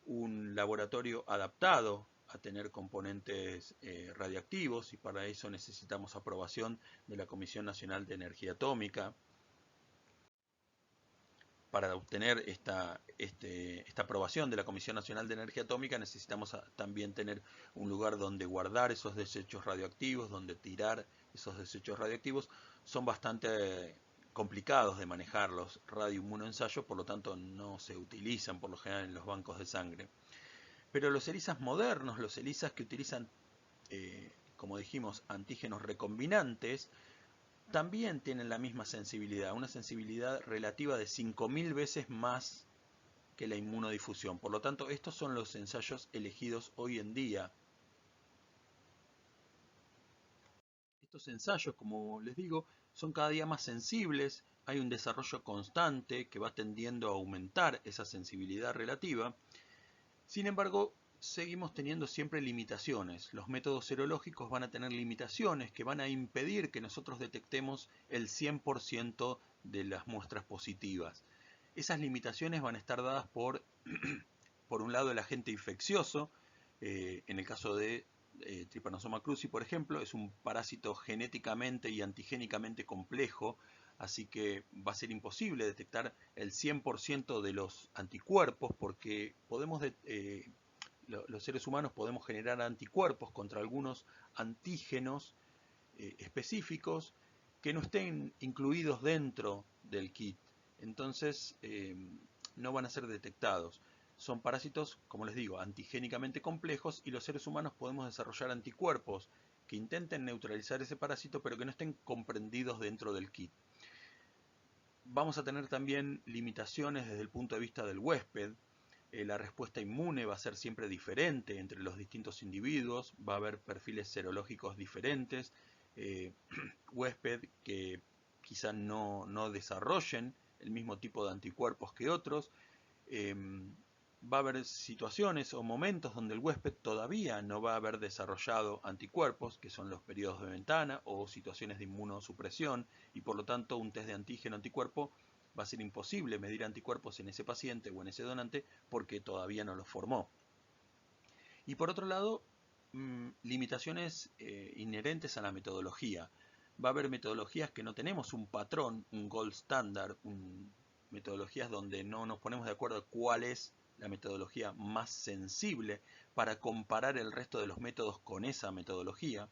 un laboratorio adaptado a tener componentes radiactivos, y para eso necesitamos aprobación de la Comisión Nacional de Energía Atómica. Para obtener esta aprobación de la Comisión Nacional de Energía Atómica necesitamos también tener un lugar donde guardar esos desechos radioactivos, donde tirar esos desechos radioactivos. Son bastante complicados de manejar los radioinmunoensayos, por lo tanto no se utilizan por lo general en los bancos de sangre. Pero los ELISAs modernos, los ELISAs que utilizan, como dijimos, antígenos recombinantes, también tienen la misma sensibilidad, una sensibilidad relativa de 5000 veces más que la inmunodifusión. Por lo tanto, estos son los ensayos elegidos hoy en día. Estos ensayos, como les digo, son cada día más sensibles, hay un desarrollo constante que va tendiendo a aumentar esa sensibilidad relativa. Sin embargo, seguimos teniendo siempre limitaciones. Los métodos serológicos van a tener limitaciones que van a impedir que nosotros detectemos el 100% de las muestras positivas. Esas limitaciones van a estar dadas por un lado, el agente infeccioso. En el caso de Trypanosoma cruzi, por ejemplo, es un parásito genéticamente y antigénicamente complejo, así que va a ser imposible detectar el 100% de los anticuerpos, porque los seres humanos podemos generar anticuerpos contra algunos antígenos específicos que no estén incluidos dentro del kit. Entonces no van a ser detectados. Son parásitos, como les digo, antigénicamente complejos, y los seres humanos podemos desarrollar anticuerpos que intenten neutralizar ese parásito pero que no estén comprendidos dentro del kit. Vamos a tener también limitaciones desde el punto de vista del huésped. La respuesta inmune va a ser siempre diferente entre los distintos individuos, va a haber perfiles serológicos diferentes, huésped que quizás no desarrollen el mismo tipo de anticuerpos que otros. Va a haber situaciones o momentos donde el huésped todavía no va a haber desarrollado anticuerpos, que son los periodos de ventana o situaciones de inmunosupresión, y por lo tanto un test de antígeno-anticuerpo va a ser imposible medir anticuerpos en ese paciente o en ese donante porque todavía no los formó. Y por otro lado, limitaciones inherentes a la metodología. Va a haber metodologías que no tenemos un patrón, un gold standard, metodologías donde no nos ponemos de acuerdo cuál es la metodología más sensible para comparar el resto de los métodos con esa metodología.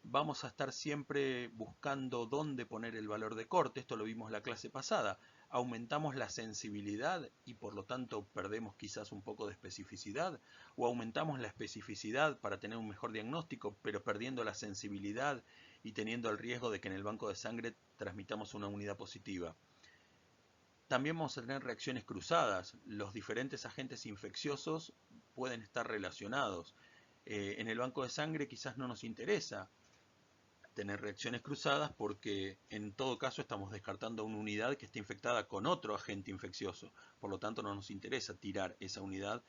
Vamos a estar siempre buscando dónde poner el valor de corte. Esto lo vimos la clase pasada. Aumentamos la sensibilidad y por lo tanto perdemos quizás un poco de especificidad, o aumentamos la especificidad para tener un mejor diagnóstico pero perdiendo la sensibilidad y teniendo el riesgo de que en el banco de sangre transmitamos una unidad positiva. También vamos a tener reacciones cruzadas. Los diferentes agentes infecciosos pueden estar relacionados. En el banco de sangre quizás no nos interesa tener reacciones cruzadas porque en todo caso estamos descartando una unidad que está infectada con otro agente infeccioso. Por lo tanto no nos interesa tirar esa unidad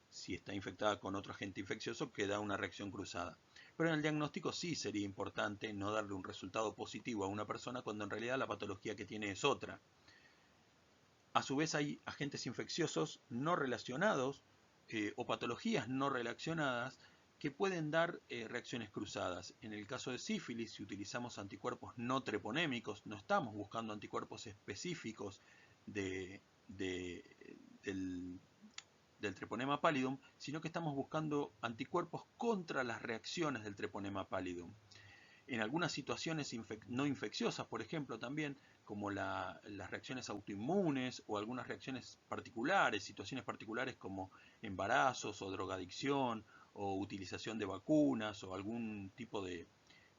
si está infectada con otro agente infeccioso que da una reacción cruzada. Pero en el diagnóstico sí sería importante no darle un resultado positivo a una persona cuando en realidad la patología que tiene es otra. A su vez hay agentes infecciosos no relacionados o patologías no relacionadas que pueden dar reacciones cruzadas. En el caso de sífilis, si utilizamos anticuerpos no treponémicos, no estamos buscando anticuerpos específicos del treponema pallidum, sino que estamos buscando anticuerpos contra las reacciones del treponema pallidum. En algunas situaciones no infecciosas, por ejemplo, también, como las reacciones autoinmunes o algunas reacciones particulares, situaciones particulares como embarazos o drogadicción o utilización de vacunas o algún tipo de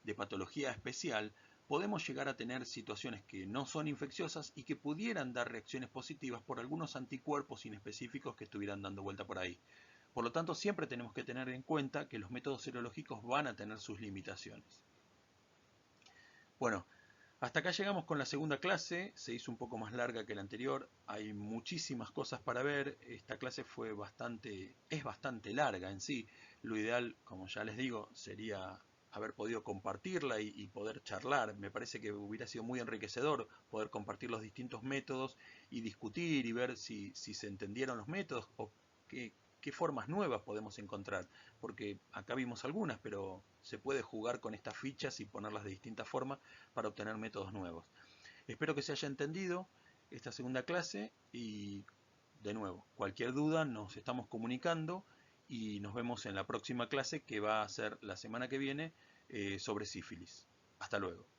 de patología especial, podemos llegar a tener situaciones que no son infecciosas y que pudieran dar reacciones positivas por algunos anticuerpos inespecíficos que estuvieran dando vuelta por ahí. Por lo tanto, siempre tenemos que tener en cuenta que los métodos serológicos van a tener sus limitaciones. Bueno, hasta acá llegamos con la segunda clase, se hizo un poco más larga que la anterior, hay muchísimas cosas para ver, esta clase es bastante larga en sí, lo ideal, como ya les digo, sería haber podido compartirla y poder charlar, me parece que hubiera sido muy enriquecedor poder compartir los distintos métodos y discutir y ver si se entendieron los métodos o qué formas nuevas podemos encontrar, porque acá vimos algunas, pero se puede jugar con estas fichas y ponerlas de distintas formas para obtener métodos nuevos. Espero que se haya entendido esta segunda clase y de nuevo, cualquier duda nos estamos comunicando y nos vemos en la próxima clase que va a ser la semana que viene sobre sífilis. Hasta luego.